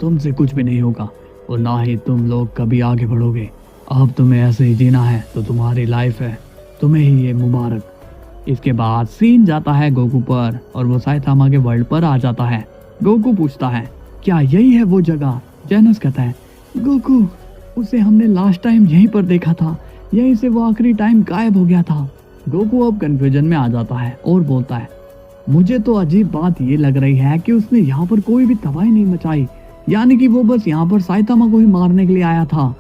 तुमसे कुछ भी नहीं होगा और ना ही तुम लोग कभी आगे बढ़ोगे। अब तुम्हें ऐसे ही जीना है तो तुम्हारी लाइफ है, तुम्हें ही ये मुबारक। इसके बाद सीन जाता है गोकू पर और वो साइतामा के वर्ल्ड पर आ जाता है। गोकू पूछता है, क्या यही है वो जगह? जेनस कहता है, गोकू, उसे हमने लास्ट टाइम यहीं पर देखा था, यहीं से वो आखिरी टाइम गायब हो गया था। गोकू अब कंफ्यूजन में आ जाता है और बोलता है, मुझे तो अजीब बात ये लग रही है कि उसने यहाँ पर कोई भी तबाही नहीं मचाई, यानी कि वो बस यहाँ पर साइतामा को ही मारने के लिए आया था।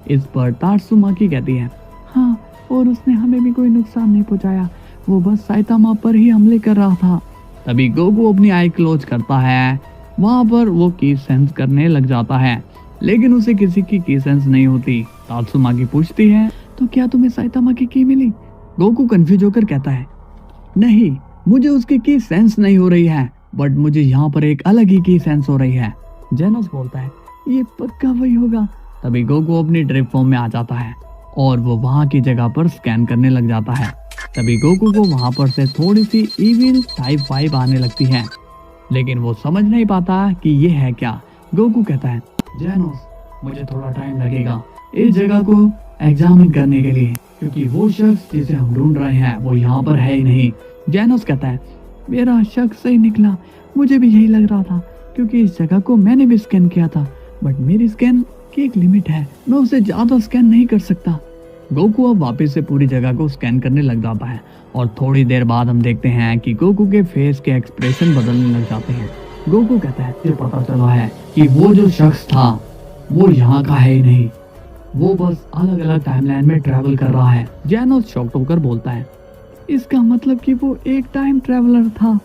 इस पर तात्सुमाकी कहती है, हाँ, और उसने हमें भी कोई नुकसान नहीं पहुंचाया, वो बस साइतामा पर ही हमले कर रहा था। तभी गोकू अपनी आई क्लोज करता है, वहां पर वो की सेंस करने लग जाता है, लेकिन उसे किसी की सेंस नहीं होती। तात्सुमाकी पूछती है, तो क्या तुम्हें साइतामा की मिली? गोकू कंफ्यूज होकर कहता है, नहीं, मुझे उसकी की सेंस नहीं हो रही है, बट मुझे यहाँ पर एक अलग ही की सेंस हो रही है। जेनस बोलता है, ये पक्का वही होगा। तभी गोकू अपनी ड्रिप फॉर्म में आ जाता है और वो वहाँ की जगह पर स्कैन करने लग जाता है। तभी गोकू को वहाँ पर से थोड़ी सी इविल टाइप वाइब आने लगती है, लेकिन वो समझ नहीं पाता कि ये है क्या। गोकू कहता है, जेनोस, मुझे थोड़ा टाइम लगेगा इस जगह को एग्जामिन करने के लिए, क्योंकि वो शख्स जिसे हम ढूंढ रहे हैं वो यहाँ पर है ही नहीं। जेनोस कहता है, मेरा शक सही निकला, मुझे भी यही लग रहा था, क्योंकि इस जगह को मैंने भी स्कैन किया था, बट मेरी स्कैन की एक लिमिट है, मैं उसे ज्यादा स्कैन नहीं कर सकता। गोकू अब वापस से पूरी जगह को स्कैन करने लग जाता है और थोड़ी देर बाद हम देखते हैं कि गोकू के फेस के एक्सप्रेशन बदलने लग जाते हैं। गोकू कहता है मुझे पता चला है कि वो जो शख्स था वो यहाँ का है ही नहीं, वो बस अलग अलग टाइमलाइन में ट्रैवल कर रहा है। जैनोस शॉक्ड होकर बोलता है इसका मतलब कि वो एक टाइम ट्रैवलर था।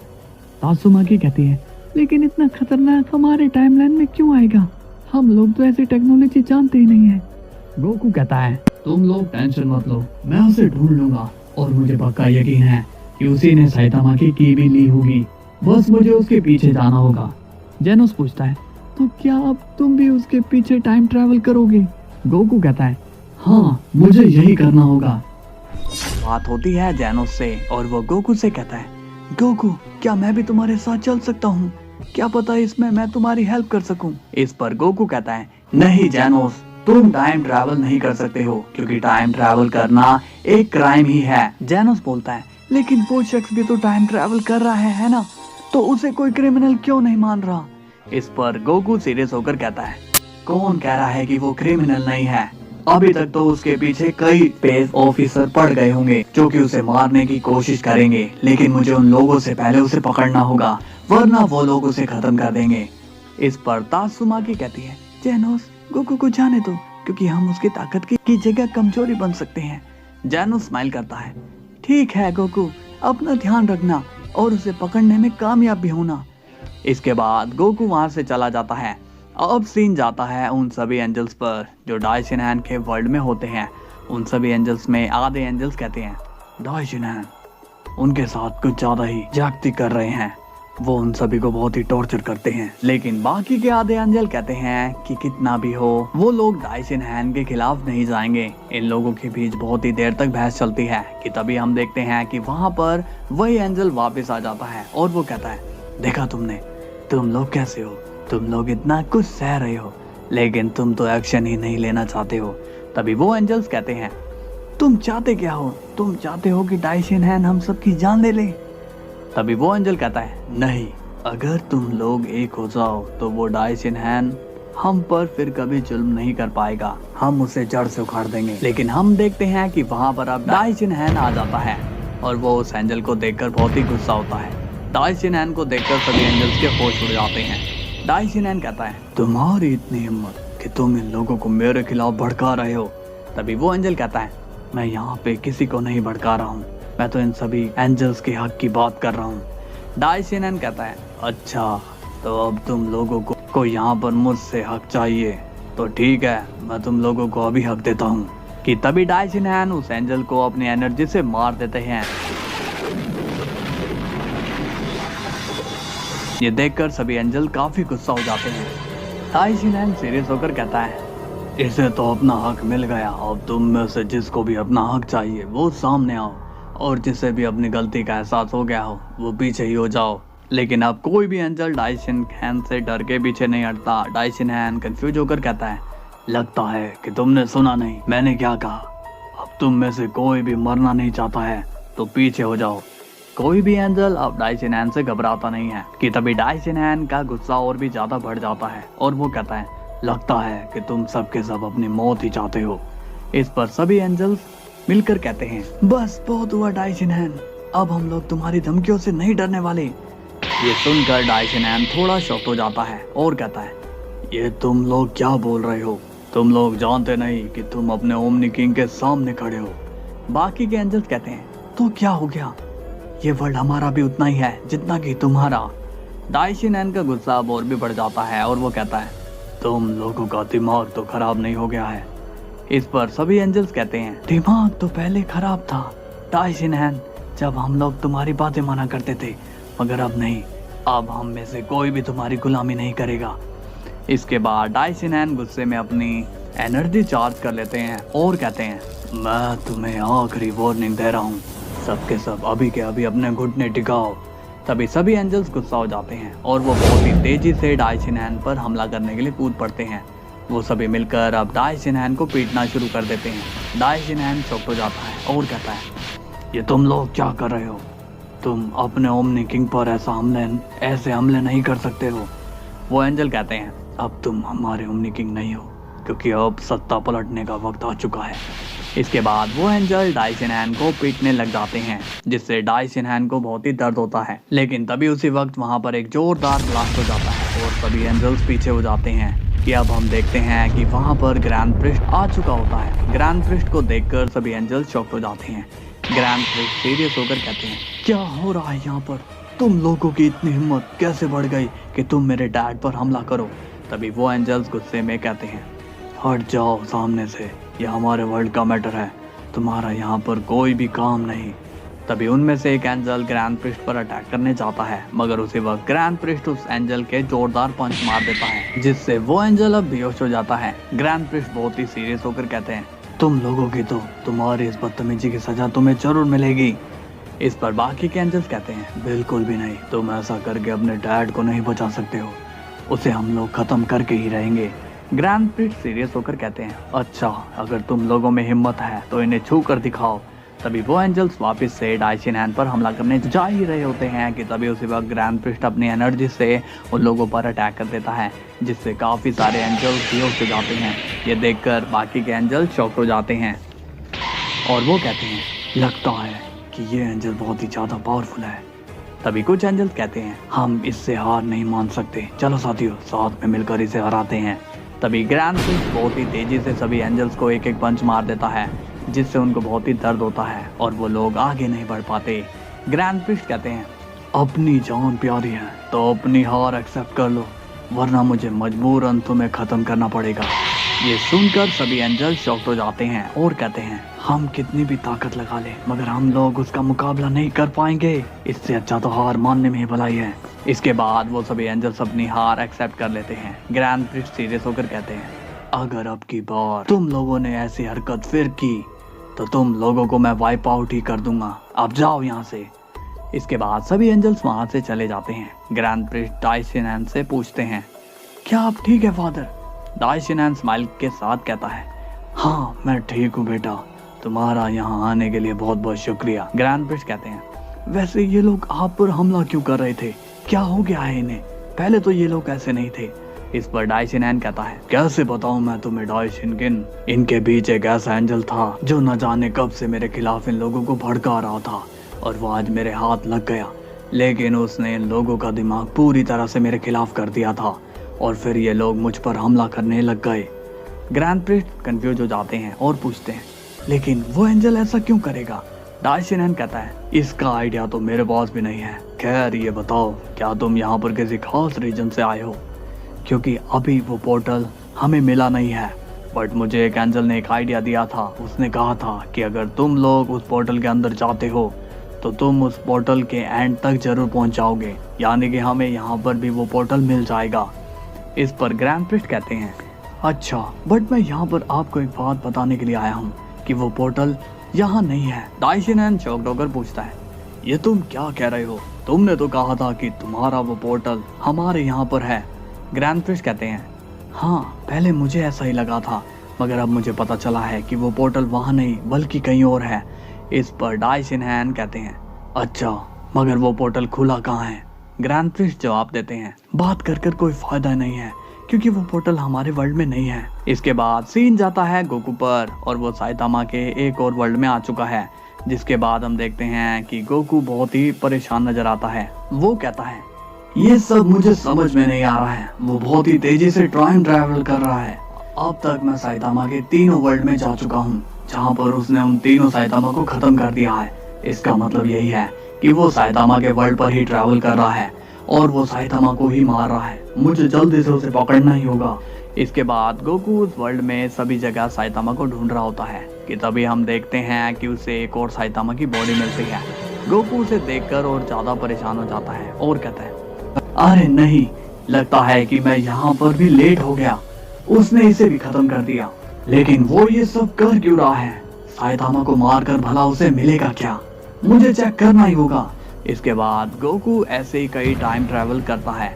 तात्सुमाकी कहती है लेकिन इतना खतरनाक हमारे टाइमलाइन में क्यों आएगा, हम लोग तो ऐसी टेक्नोलॉजी जानते ही नहीं है। गोकू कहता है तुम लोग टेंशन मत लो, मैं उसे ढूंढ लूंगा और मुझे पक्का यकीन है कि उसी ने साइतामा की भी ली होगी, बस मुझे उसके पीछे जाना होगा। जेनोस पूछता है तो क्या अब तुम भी उसके पीछे टाइम ट्रैवल करोगे? गोकू कहता है हाँ मुझे यही करना होगा। बात होती है जेनोस से और वो गोकू से कहता है गोकू क्या मैं भी तुम्हारे साथ चल सकता हूँ, क्या पता इसमें मैं तुम्हारी हेल्प कर सकूं। इस पर गोकू कहता है नहीं जेनोस, तुम टाइम ट्रैवल नहीं कर सकते हो क्योंकि टाइम ट्रैवल करना एक क्राइम ही है। जेनोस बोलता है लेकिन वो शख्स भी तो टाइम ट्रैवल कर रहा है ना, तो उसे कोई क्रिमिनल क्यों नहीं मान रहा। इस पर गोकू सीरियस होकर कहता है कौन कह रहा है कि वो क्रिमिनल नहीं है, अभी तक तो उसके पीछे कई पेस ऑफिसर पड़ गए होंगे जो कि उसे मारने की कोशिश करेंगे, लेकिन मुझे उन लोगों से पहले उसे पकड़ना होगा वरना वो लोग उसे खत्म कर देंगे। इस पर तात्सुमाकी कहती है जेनोस गोकू को जाने दो क्योंकि हम उसकी ताकत की जगह कमजोरी बन सकते हैं। जेनोस स्माइल करता है ठीक है गोकू, अपना ध्यान रखना और उसे पकड़ने में कामयाब भी होना। इसके बाद गोकू वहां से चला जाता है। अब सीन जाता है उन सभी एंजल्स पर जो डाइशिनहैन के वर्ल्ड में होते हैं। उन सभी एंजल्स में आधे एंजल्स कहते हैं डाइशिनहैन उनके साथ कुछ ज्यादा ही जागती कर रहे हैं, वो उन सभी को बहुत ही टॉर्चर करते हैं। लेकिन बाकी के आधे एंजल कहते हैं कि कितना भी हो वो लोग डाइशिनहैन के खिलाफ नहीं जाएंगे। इन लोगों के बीच बहुत ही देर तक बहस चलती है कि तभी हम देखते हैं कि वहाँ पर वही एंजल वापस आ जाता है और वो कहता है देखा तुमने, तुम लोग कैसे हो, तुम लोग इतना कुछ सह रहे हो लेकिन तुम तो एक्शन ही नहीं लेना चाहते हो। तभी वो एंजल्स कहते हैं तुम चाहते क्या हो, तुम चाहते हो कि डाइशिनहैन हम सबकी जान ले ले। तभी वो एंजल कहता है नहीं, अगर तुम लोग एक हो जाओ तो वो डाइशिनहैन हम पर फिर कभी जुल्म नहीं कर पाएगा, हम उसे जड़ से उखाड़ देंगे। लेकिन हम देखते हैं कि वहाँ पर अब डाइशिनहैन आ जाता है और वो उस एंजल को देखकर बहुत ही गुस्सा होता है। डाइशिनहैन को देखकर सभी एंजल्स के होश उड़ जाते हैं। डाइशिनहैन कहता है तुम्हारी इतनी हिम्मत कि तुम इन लोगों को मेरे खिलाफ भड़का रहे हो। तभी वो एंजल कहता है मैं यहाँ पे किसी को नहीं भड़का रहा हूँ, मैं तो इन सभी एंजल्स के हक की बात कर रहा हूँ। डाइशिनहैन कहता है अच्छा तो अब तुम लोगों को यहाँ पर मुझसे हक चाहिए, तो ठीक है मैं तुम लोगों को अभी हक देता हूँ। कि तभी डाइशिनहैन उस एंजल को अपनी एनर्जी से मार देते हैं। ये देखकर सभी एंजल काफी गुस्सा हो जाते हैं। डाइशिनहैन सीरियस होकर कहता है इसे तो अपना हक मिल गया, अब तुम में से जिसको भी अपना हक चाहिए वो सामने आओ और जिसे भी अपनी गलती का एहसास हो गया हो वो पीछे ही हो जाओ। लेकिन अब कोई भी एंजल डाइशिनहैन से डर के पीछे नहीं हटता। डाइशिनहैन कंफ्यूज होकर कहता है लगता है कि तुमने सुना नहीं, मैंने क्या कहा, अब तुम में से कोई भी मरना नहीं चाहता है तो पीछे हो जाओ। कोई भी एंजल अब डाइशिनहैन से घबराता नहीं है। कि तभी डाइशिनहैन का गुस्सा और भी ज्यादा बढ़ जाता है और वो कहता है लगता है कि तुम सबके सब अपनी मौत ही चाहते हो। इस पर सभी एंजल्स मिलकर कहते हैं बस बहुत हुआ डाइशिनहैन, अब हम लोग तुम्हारी धमकियों से नहीं डरने वाले। ये सुनकर डाइशिनहैन थोड़ा शॉक हो जाता है और कहता है ये तुम लोग क्या बोल रहे हो, तुम लोग जानते नहीं कि तुम अपने ओमनी किंग के सामने खड़े हो। बाकी के एंजल्स कहते हैं तो क्या हो गया, ये वर्ल्ड हमारा भी उतना ही है जितना कि तुम्हारा। डाइशिनहैन का गुस्सा अब और भी बढ़ जाता है और वो कहता है तुम लोगों का दिमाग तो खराब नहीं हो गया है। इस पर सभी एंजल्स कहते हैं दिमाग तो पहले खराब था डाइशिनहैन, जब हम लोग तुम्हारी बातें माना करते थे, मगर अब नहीं, अब हम में से कोई भी तुम्हारी गुलामी नहीं करेगा। इसके बाद डाइशिनहैन गुस्से में अपनी एनर्जी चार्ज कर लेते हैं और कहते हैं मैं तुम्हें आखिरी वार्निंग दे रहा हूँ, सबके सब अभी के अभी अपने घुटने टिकाओ। तभी सभी एंजल्स गुस्सा हो जाते हैं और वो बहुत ही तेजी से डाइशिनहैन पर हमला करने के लिए कूद पड़ते हैं। वो सभी मिलकर अब डाइशिनहैन को पीटना शुरू कर देते हैं। डाइशिनहैन चौंक हो जाता है और कहता है ये तुम लोग क्या कर रहे हो, तुम अपने ओमनी किंग पर ऐसे हमले नहीं कर सकते हो। वो एंजल कहते हैं अब तुम हमारे ओमनी किंग नहीं हो क्योंकि अब सत्ता पलटने का वक्त आ चुका है। इसके बाद वो एंजल डाई शिनहैन को पीटने लग जाते हैं, जिससे डाई शिनहैन को बहुत ही दर्द होता है। लेकिन तभी उसी वक्त वहाँ पर एक जोरदार ब्लास्ट हो जाता है और सभी एंजल्स पीछे हो जाते हैं। कि अब हम देखते हैं कि वहाँ पर ग्रैंड प्रिस्ट आ चुका होता है। ग्रैंड प्रिस्ट को देखकर सभी एंजल्स शॉक्ड हो जाते हैं। ग्रैंड प्रिस्ट सीरियस होकर कहते हैं, क्या हो रहा है यहाँ पर? तुम लोगों की इतनी हिम्मत कैसे बढ़ गई कि तुम मेरे डैड पर हमला करो? तभी वो एंजल्स गुस्से में कहते हैं, हट जाओ सामने से, यह हमारे वर्ल्ड का मैटर है, तुम्हारा यहाँ पर कोई भी काम नहीं। तभी उनमें से एक एंजल ग्रैंड प्रिस्ट पर अटैक करने जाता है, मगर उसी वक्त ग्रैंड प्रिस्ट उस एंजल के जोरदार पंच मार देता है, जिससे वो एंजल अब बेहोश हो जाता है। ग्रैंड प्रिस्ट बहुत ही सीरियस होकर कहते हैं, तुम लोगों की तो तुम्हारी इस बदतमीजी की सजा तुम्हें जरूर मिलेगी। इस पर बाकी के एंजल्स कहते हैं, बिल्कुल भी नहीं, तुम ऐसा करके अपने डैड को नहीं बचा सकते हो, उसे हम लोग खत्म करके ही रहेंगे। ग्रैंड प्रिस्ट सीरियस होकर कहते हैं, अच्छा अगर तुम लोगों में हिम्मत है तो इन्हें छू कर दिखाओ। तभी वो एंजल्स वापस से डाई शिनहैन पर हमला करने जा ही रहे होते हैं कि तभी उसी वक्त ग्रैंड प्रिस्ट अपनी एनर्जी से उन लोगों पर अटैक कर देता है, जिससे काफ़ी सारे एंजल्स बेहोश हो जाते हैं। ये देखकर बाकी के एंजल्स शॉक हो जाते हैं और वो कहते हैं, लगता है कि ये एंजल बहुत ही ज़्यादा पावरफुल है। तभी कुछ एंजल्स कहते हैं, हम इससे हार नहीं मान सकते, चलो साथियों साथ में मिलकर इसे हराते हैं। तभी ग्रैंड प्रिस्ट बहुत ही तेजी से सभी एंजल्स को एक एक पंच मार देता है, जिससे उनको बहुत ही दर्द होता है और वो लोग आगे नहीं बढ़ पाते। ग्रैंड प्रिस्ट कहते हैं, अपनी जान प्यारी है तो अपनी हार एक्सेप्ट कर लो, वरना मुझे मजबूरन तुम्हें खत्म करना पड़ेगा। ये सुनकर सभी एंजल शॉक्ड हो जाते हैं और कहते हैं, हम कितनी भी ताकत लगा ले मगर हम लोग उसका मुकाबला नहीं कर पाएंगे, इससे अच्छा तो हार मानने में ही भलाई है। इसके बाद वो सभी एंजल्स अपनी हार एक्सेप्ट कर लेते हैं। ग्रैंड प्रिस्ट सीरियस होकर कहते हैं, अगर अब की बार तुम लोगों ने ऐसी हरकत फिर की तो तुम लोगों को मैं वाइप आउट ही कर दूंगा, अब जाओ यहाँ से। इसके बाद सभी एंजल्स वहाँ से चले जाते हैं। ग्रैंड प्रिस्ट डाई शिनहैन से पूछते हैं, क्या आप ठीक है फादर? डाई शिनहैन स्माइल के साथ कहता है, हाँ मैं ठीक हूँ बेटा, तुम्हारा यहाँ आने के लिए बहुत बहुत शुक्रिया। ग्रैंड प्रिस्ट कहते हैं, वैसे ये लोग आप पर हमला क्यों कर रहे थे, क्या हो गया है इन्हें? पहले तो ये लोग ऐसे नहीं थे। इस पर डाई शिनहैन कहता है, कैसे बताऊं मैं तुम्हें डाई शिनकिन, इनके बीच एक ऐसा एंजल था जो न जाने कब से मेरे खिलाफ इन लोगों को भड़का रहा था और वो आज मेरे हाथ लग गया, लेकिन उसने इन लोगों का दिमाग पूरी तरह से मेरे खिलाफ कर दिया था और फिर ये लोग मुझ पर हमला करने लग गए। ग्रैंड प्रिस्ट कंफ्यूज हो जाते हैं और पूछते हैं, लेकिन वो एंजल ऐसा क्यों करेगा? डाई शिनहैन कहता है, इसका आइडिया तो मेरे पास भी नहीं है। खैर ये बताओ, क्या तुम यहाँ पर किसी खास रीजन से आए हो? क्योंकि अभी वो पोर्टल हमें मिला नहीं है, बट मुझे एक एंजल ने एक आइडिया दिया था। उसने कहा था कि अगर तुम लोग उस पोर्टल के अंदर जाते हो तो तुम उस पोर्टल के एंड तक जरूर पहुंच जाओगे, यानी कि हमें यहाँ पर भी वो पोर्टल मिल जाएगा। इस पर ग्रैंड प्रिस्ट कहते हैं, अच्छा बट मैं यहाँ पर आपको एक बात बताने के लिए आया हूँ कि वो पोर्टल यहाँ नहीं है। डाई शिनहैन शॉक्ड होकर पूछता है, ये तुम क्या कह रहे हो? तुमने तो कहा था कि तुम्हारा वो पोर्टल हमारे यहाँ पर है। ग्रैंड प्रिस्ट कहते हैं, हाँ पहले मुझे ऐसा ही लगा था, मगर अब मुझे पता चला है कि वो पोर्टल वहाँ नहीं बल्कि कहीं और है। इस पर डाई शिनहैन कहते हैं, अच्छा मगर वो पोर्टल खुला कहाँ है? ग्रैंड प्रिस्ट जवाब देते हैं, बात कर कर कोई फायदा नहीं है क्योंकि वो पोर्टल हमारे वर्ल्ड में नहीं है। इसके बाद सीन जाता है गोकू पर और वो साइतामा के एक और वर्ल्ड में आ चुका है, जिसके बाद हम देखते हैं कि गोकू बहुत ही परेशान नजर आता है। वो कहता है, ये सब मुझे समझ में नहीं आ रहा है, वो बहुत ही तेजी से टाइम ट्रैवल कर रहा है। अब तक मैं साइतामा के तीनों वर्ल्ड में जा चुका हूँ, जहाँ पर उसने उन तीनों साइतामा को खत्म कर दिया है। इसका मतलब यही है कि वो साइतामा के वर्ल्ड पर ही ट्रैवल कर रहा है और वो साइतामा को ही मार रहा है। मुझे जल्दी से उसे पकड़ना ही होगा। इसके बाद गोकू उस वर्ल्ड में सभी जगह साइतामा को ढूंढ रहा होता है कि तभी हम देखते हैं कि उसे एक और साइतामा की बॉडी मिलती है। गोकू उसे देखकर और ज्यादा परेशान हो जाता है और कहता है, अरे नहीं, लगता है कि मैं यहाँ पर भी लेट हो गया, उसने इसे भी खत्म कर दिया। लेकिन वो ये सब कर क्यों रहा है? साइतामा को मारकर भला उसे मिलेगा क्या? मुझे चेक करना ही होगा। इसके बाद गोकू ऐसे ही कई टाइम ट्रैवल करता है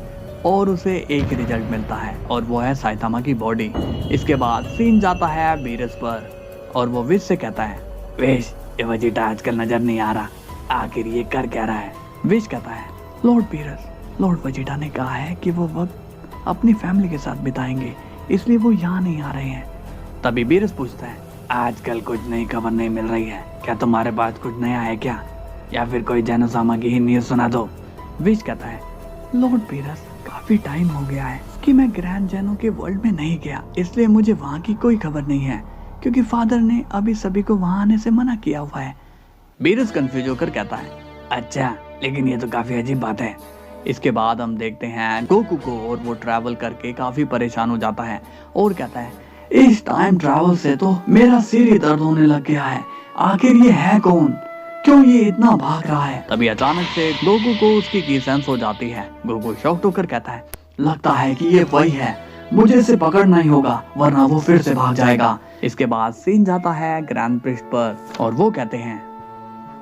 और उसे एक ही रिजल्ट मिलता है और वो है साइतामा की बॉडी। इसके बाद सीन जाता है बीरस पर और वो विश से कहता है, विश ये वजीटा आजकल नजर नहीं आ रहा, आखिर ये कर क्या रहा है? विश कहता है, लॉर्ड बीरस, लॉर्ड वजीटा ने कहा है कि वो वक्त अपनी फैमिली के साथ बिताएंगे, इसलिए वो यहाँ नहीं आ रहे हैं। तभी बीरस पूछता है, आजकल कुछ नई खबर नहीं मिल रही है क्या? तुम्हारे पास कुछ नया है क्या, या फिर कोई जेनोसामा की ही न्यूज सुना दो। विश कहता है, लॉर्ड बीरस, काफी टाइम हो गया है कि मैं ग्रैंड जेनो के वर्ल्ड में नहीं गया, इसलिए मुझे वहाँ की कोई खबर नहीं है, क्योंकि फादर ने अभी सभी को वहाँ आने से मना किया हुआ है। बीरस कंफ्यूज होकर कहता है, अच्छा, लेकिन ये तो काफी अजीब बात है। इसके बाद हम देखते हैं गोकू को, और वो ट्रैवल करके काफी परेशान हो जाता है और कहता है, इस टाइम ट्रैवल से तो मेरा सिर ही दर्द होने लग गया है। आखिर ये है कौन, क्यों ये इतना भाग रहा है? तभी अचानक से गोकू को उसकी की सेंस हो जाती है। गोकू शॉक्ड होकर कहता है, लगता है कि ये वही है, मुझे इसे पकड़ना ही होगा वरना वो फिर से भाग जाएगा। इसके बाद सीन जाता है ग्रैंड प्रिस्ट पर, और वो कहते हैं,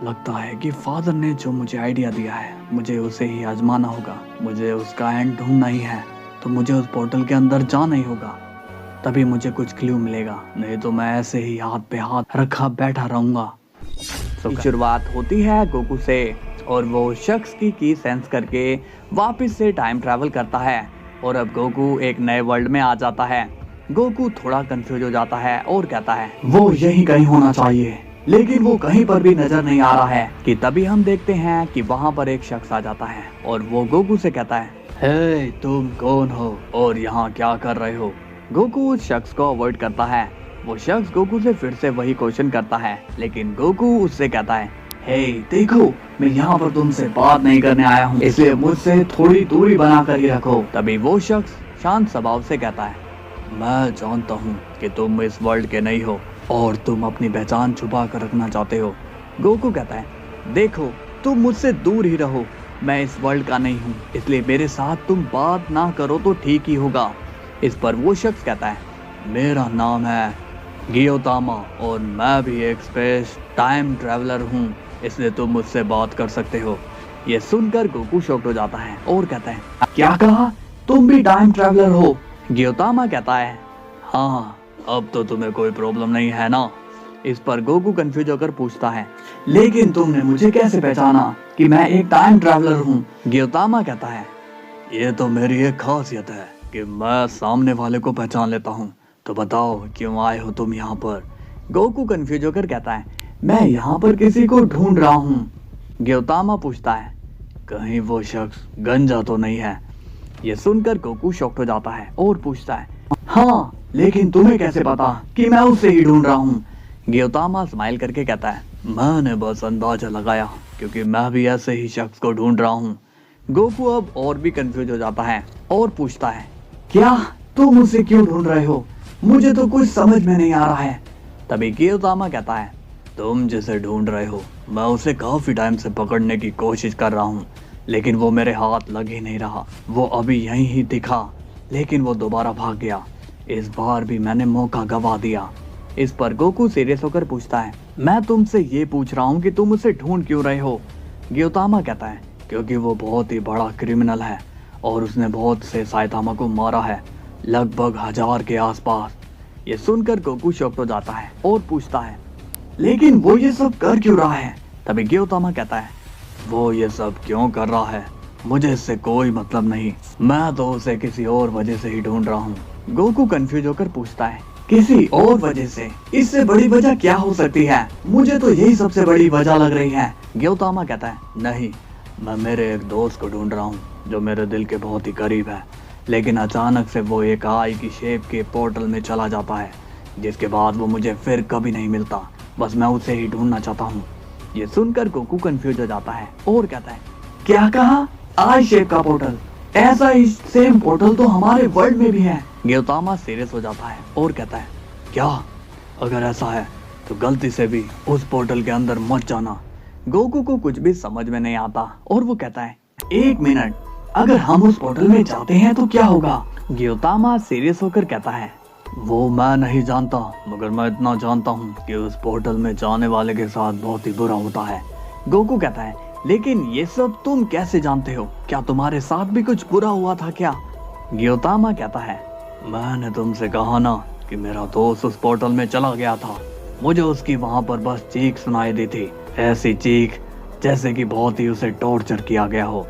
लगता है कि फादर ने जो मुझे आइडिया दिया है मुझे उसे ही आजमाना होगा। मुझे उसका एंड ढूंढना ही है, तो मुझे उस पोर्टल के अंदर जाना ही होगा, तभी मुझे कुछ क्लू मिलेगा, नहीं तो मैं ऐसे ही हाथ पे हाथ रखा बैठा रहूंगा। शुरुआत होती है गोकू से, और वो शख्स की सेंस करके वापस से टाइम ट्रैवल करता है, और अब गोकू एक नए वर्ल्ड में आ जाता है। गोकू थोड़ा कंफ्यूज हो जाता है और कहता है, वो यही कहीं होना चाहिए, लेकिन वो कहीं पर भी नजर नहीं आ रहा है। कि तभी हम देखते हैं कि वहाँ पर एक शख्स आ जाता है, और वो गोकू से कहता है, हे, तुम कौन हो और यहाँ क्या कर रहे हो? गोकू उस शख्स को अवॉइड करता है। वो शख्स गोकू से फिर से वही क्वेश्चन करता है, लेकिन गोकू उससे कहता है, हे, देखो, मैं यहाँ पर तुमसे बात नहीं करने आया हूँ, इसलिए मुझसे थोड़ी दूरी बना कर ही रखो। तभी वो शख्स शांत स्वभाव से कहता है, मैं जानता हूँ कि तुम इस वर्ल्ड के नहीं हो और तुम अपनी पहचान छुपा कर रखना चाहते हो। गोकू कहता है, देखो, तुम मुझसे दूर ही रहो, मैं इस वर्ल्ड का नहीं हूँ, इसलिए मेरे साथ तुम बात ना करो तो ठीक ही होगा। इस पर वो शख्स कहता है, मेरा नाम है गियोतामा और मैं भी एक स्पेस टाइम ट्रैवलर हूँ, इसलिए तुम मुझसे बात कर सकते हो। ये सुनकर गोकू शॉक्ड हो जाता है और कहता है, क्या कहा, तुम भी टाइम ट्रैवलर हो? गियोतामा कहता है, हाँ, अब तो तुम्हें कोई प्रॉब्लम नहीं है ना? इस पर गोकू कंफ्यूज होकर पूछता है, लेकिन तुमने मुझे कैसे पहचाना कि मैं एक टाइम ट्रैवलर हूँ? गियोतामा कहता है, ये तो मेरी एक खासियत है कि मैं सामने वाले को पहचान लेता हूँ। तो बताओ, क्यों आए हो तुम यहाँ पर? गोकू कंफ्यूज होकर कहता है, मैं यहाँ पर किसी को ढूंढ रहा हूँ। गियोतामा पूछता है, कहीं वो शख्स गंजा तो नहीं है? ये सुनकर गोकू शॉक्ड हो जाता है और पूछता है, हाँ, लेकिन तुम्हें कैसे पता कि मैं उसे ही ढूंढ रहा हूँ? गियोतामा स्माइल करके कहता है, मैंने बस अंदाजा लगाया, क्योंकि मैं भी ऐसे ही शख्स को ढूंढ रहा हूँ। गोकू अब और भी कंफ्यूज हो जाता है और पूछता है, क्या तुम उसे क्यों ढूंढ रहे हो? मुझे तो कुछ समझ में नहीं आ रहा है। तभी गियोतामा कहता है, तुम जिसे ढूंढ रहे हो, मैं उसे काफी टाइम से पकड़ने की कोशिश कर रहा हूँ, लेकिन वो मेरे हाथ लग ही नहीं रहा। वो अभी यहीं ही दिखा, लेकिन वो दोबारा भाग गया। इस बार भी मैंने मौका गवा दिया। इस पर गोकू सीरियस होकर पूछता है, मैं तुमसे ये पूछ रहा हूँ कि तुम उसे ढूंढ क्यों रहे हो? गियोतामा कहता है, क्योंकि वो बहुत ही बड़ा क्रिमिनल है और उसने बहुत से साइतामा को मारा है, लगभग 1000 के आसपास। ये सुनकर गोकू शॉक्ड हो जाता है और पूछता है, लेकिन वो ये सब कर क्यों रहा है? तभी गियोतामा कहता है, वो ये सब क्यों कर रहा है मुझे इससे कोई मतलब नहीं, मैं तो उसे किसी और वजह से ही ढूंढ रहा हूँ। गोकू कंफ्यूज होकर पूछता है, किसी और वजह से? इससे बड़ी वजह क्या हो सकती है? मुझे तो यही सबसे बड़ी वजह लग रही है। गियोतामा कहता है, नहीं, मैं मेरे एक दोस्त को ढूंढ रहा हूँ जो मेरे दिल के बहुत ही करीब है, लेकिन अचानक से वो एक आई की शेप के पोर्टल में चला जाता है, जिसके बाद वो मुझे फिर कभी नहीं मिलता। बस मैं उसे ही ढूंढना चाहता हूँ। ये सुनकर गोकू कंफ्यूज हो जाता है और कहता है, क्या कहा? आई शेप का पोर्टल? ऐसा ही सेम पोर्टल तो हमारे वर्ल्ड में भी है। गियोतामा सीरियस हो जाता है और कहता है, क्या? अगर ऐसा है तो गलती से भी उस पोर्टल के अंदर मत जाना। गोकू को कुछ भी समझ में नहीं आता और वो कहता है, 1 मिनट, अगर हम उस पोर्टल में जाते हैं तो क्या होगा? गियोतामा सीरियस होकर कहता है, वो मैं नहीं जानता, मगर मैं इतना जानता हूँ कि उस पोर्टल में जाने वाले के साथ बहुत ही बुरा होता है। गोकू कहता है, लेकिन ये सब तुम कैसे जानते हो? क्या तुम्हारे साथ भी कुछ बुरा हुआ था क्या? गियोतामा कहता है, मैंने तुमसे कहा ना कि मेरा दोस्त उस पोर्टल में चला गया था। मुझे उसकी वहां पर बस चीख सुनाई दी थी, ऐसी चीख जैसे कि बहुत ही उसे टॉर्चर किया गया हो।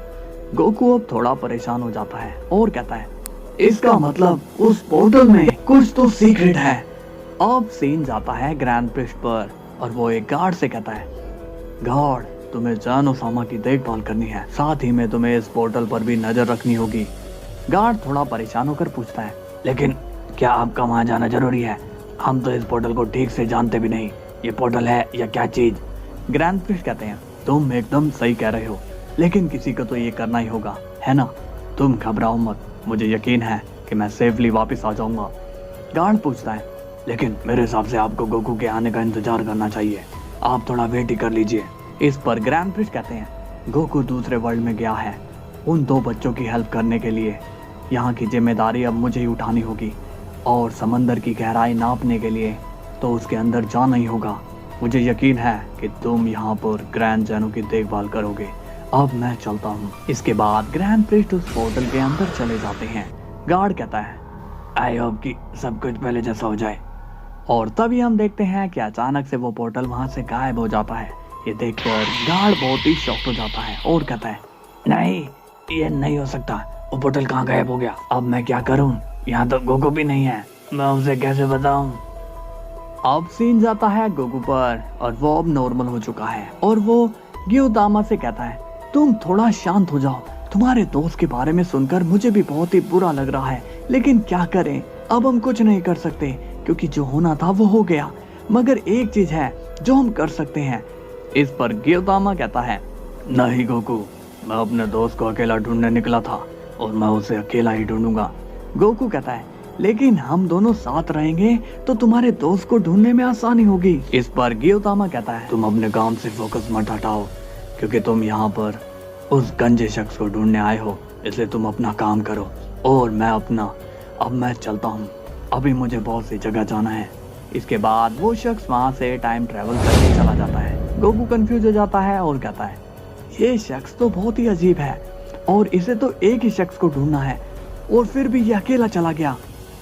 गोकू अब थोड़ा परेशान हो जाता है और कहता है, इसका मतलब उस पोर्टल में कुछ तो सीक्रेट है। अब सीन जाता है ग्रैंड प्रिस्ट पर और वो एक गार्ड से कहता है, गार्ड तुम्हें जान ओसामा की देखभाल करनी है, साथ ही में तुम्हें इस पोर्टल पर भी नजर रखनी होगी। गार्ड थोड़ा परेशान होकर पूछता है, लेकिन क्या आपका वहाँ जाना जरूरी है? हम तो इस पोर्टल को ठीक से जानते भी नहीं, ये पोर्टल है या क्या चीज? ग्रैंड प्रिस्ट कहते हैं, तुम एकदम सही कह रहे हो, लेकिन किसी को तो ये करना ही होगा, है ना? तुम घबराओ मत, मुझे यकीन है कि मैं सेफली वापस आ जाऊंगा। गार्ड पूछता है, लेकिन मेरे हिसाब से आपको गोकू के आने का इंतजार करना चाहिए, आप थोड़ा वेट ही कर लीजिए। इस पर ग्रैंड प्रिस्ट कहते हैं, गोकू दूसरे वर्ल्ड में गया है उन 2 बच्चों की हेल्प करने के लिए। यहाँ की जिम्मेदारी अब मुझे ही उठानी होगी और समंदर की गहराई नापने के लिए तो उसके अंदर जाना ही होगा। मुझे यकीन है कि तुम यहाँ पर ग्रैंड जैनो की देखभाल करोगे। अब मैं चलता हूँ। इसके बाद ग्रैंड प्रिस्ट उस पोर्टल के अंदर चले जाते हैं। गार्ड कहता है, आई होप कि सब कुछ पहले जैसा हो जाए। और तभी हम देखते हैं कि अचानक से वो पोर्टल वहां से गायब हो जाता है। ये देखकर गार्ड बहुत ही शॉक्ड हो जाता है और कहता है, नहीं ये नहीं हो सकता, वो पोर्टल कहाँ गायब हो गया? अब मैं क्या करूँ? यहाँ तो गोकू भी नहीं है, मैं उसे कैसे बताऊँ? अब सीन जाता है गोकू पर और वो अब नॉर्मल हो चुका है और वो ग्योदामा से कहता है, तुम थोड़ा शांत हो जाओ, तुम्हारे दोस्त के बारे में सुनकर मुझे भी बहुत ही बुरा लग रहा है, लेकिन क्या करें, अब हम कुछ नहीं कर सकते क्योंकि जो होना था वो हो गया। मगर एक चीज है जो हम कर सकते हैं। इस पर ग्योदामा कहता है, नहीं गोकू, मैं अपने दोस्त को अकेला ढूंढने निकला था और मैं उसे अकेला ही ढूंढूंगा। गोकू कहता है, लेकिन हम दोनों साथ रहेंगे तो तुम्हारे दोस्त को ढूंढने में आसानी होगी। इस पर ग्योदामा कहता है, तुम अपने काम से फोकस मत हटाओ क्योंकि तुम यहाँ पर उस गंजे शख्स को ढूंढने आए हो, इसलिए तुम अपना काम करो और मैं अपना। अब मैं चलता हूँ, अभी मुझे बहुत सी जगह जाना है। इसके बाद वो शख्स वहाँ से टाइम ट्रेवल करके चला जाता है। गोकू कंफ्यूज हो जाता है और कहता है, ये शख्स तो बहुत ही अजीब है और इसे तो एक ही शख्स को ढूंढना है और फिर भी ये अकेला चला गया।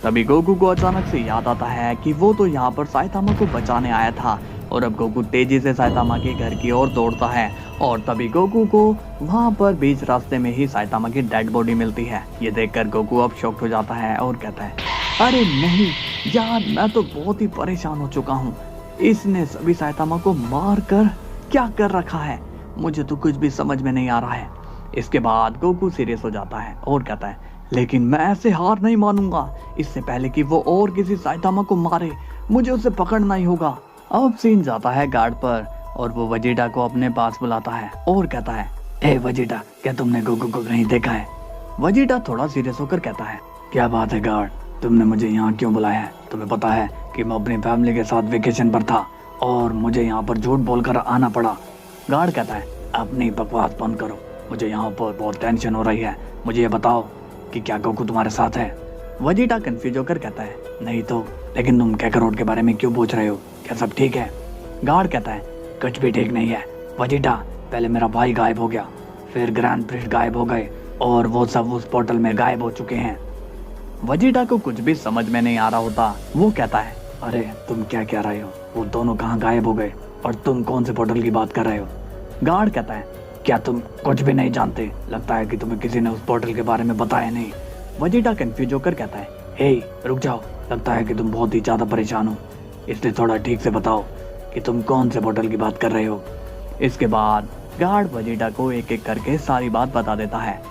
तभी गोकू को अचानक से याद आता है कि वो तो यहाँ पर साइतामा को बचाने आया था और अब गोकू तेजी से साइतामा के घर की ओर दौड़ता है और तभी गोकू को वहाँ पर बीच रास्ते में ही साइतामा की डेड बॉडी मिलती है। ये देखकर गोकू अब शॉक्ड हो जाता है और कहता है, अरे नहीं यार, मैं तो बहुत ही परेशान हो चुका हूँ, इसने सभी साइतामा को मार कर क्या कर रखा है, मुझे तो कुछ भी समझ में नहीं आ रहा है। इसके बाद गोकू सीरियस हो जाता है और कहता है, लेकिन मैं ऐसे हार नहीं मानूंगा, इससे पहले कि वो और किसी साइतामा को मारे मुझे उसे पकड़ना ही होगा। अब सीन जाता है गार्ड पर और वो वजीटा को अपने पास बुलाता है और कहता है, ए वजीटा, क्या तुमने गोकू को कहीं देखा है? वजीटा थोड़ा सीरियस होकर कहता है, क्या बात है गार्ड, तुमने मुझे यहाँ क्यों बुलाया है? तुम्हें पता है कि मैं अपनी फैमिली के साथ वेकेशन पर था और मुझे यहाँ पर झूठ बोलकर आना पड़ा। गार्ड कहता है, अपनी बकवास बंद करो, मुझे यहाँ पर बहुत टेंशन हो रही है, मुझे ये बताओ कि क्या गोकू तुम्हारे साथ है? वजीटा कंफ्यूज होकर कहता है, नहीं तो, लेकिन तुम कैकरोट के बारे में क्यों पूछ रहे हो, क्या सब ठीक है? गार्ड कहता है, कुछ भी ठीक नहीं है वजीटा, पहले मेरा भाई गायब हो गया, फिर ग्रैंड प्रिस्ट गायब हो गए और वो सब उस पोर्टल में गायब हो चुके हैं। वजीटा को कुछ भी समझ में नहीं आ रहा होता। वो कहता है, अरे तुम क्या कह रहे हो, वो दोनों कहाँ गायब हो गए और तुम कौन से पोर्टल की बात कर रहे हो? गार्ड कहता है, क्या तुम कुछ भी नहीं जानते? लगता है कि तुम्हें किसी ने उस पोर्टल के बारे में बताया नहीं। वजीटा कंफ्यूज होकर कहता है, हे रुक जाओ, लगता है कि तुम बहुत ही ज्यादा परेशान हो, इसलिए थोड़ा ठीक से बताओ कि तुम कौन से पोर्टल की बात कर रहे हो। इसके बाद गार्ड वजीटा को एक एक करके सारी बात बता देता है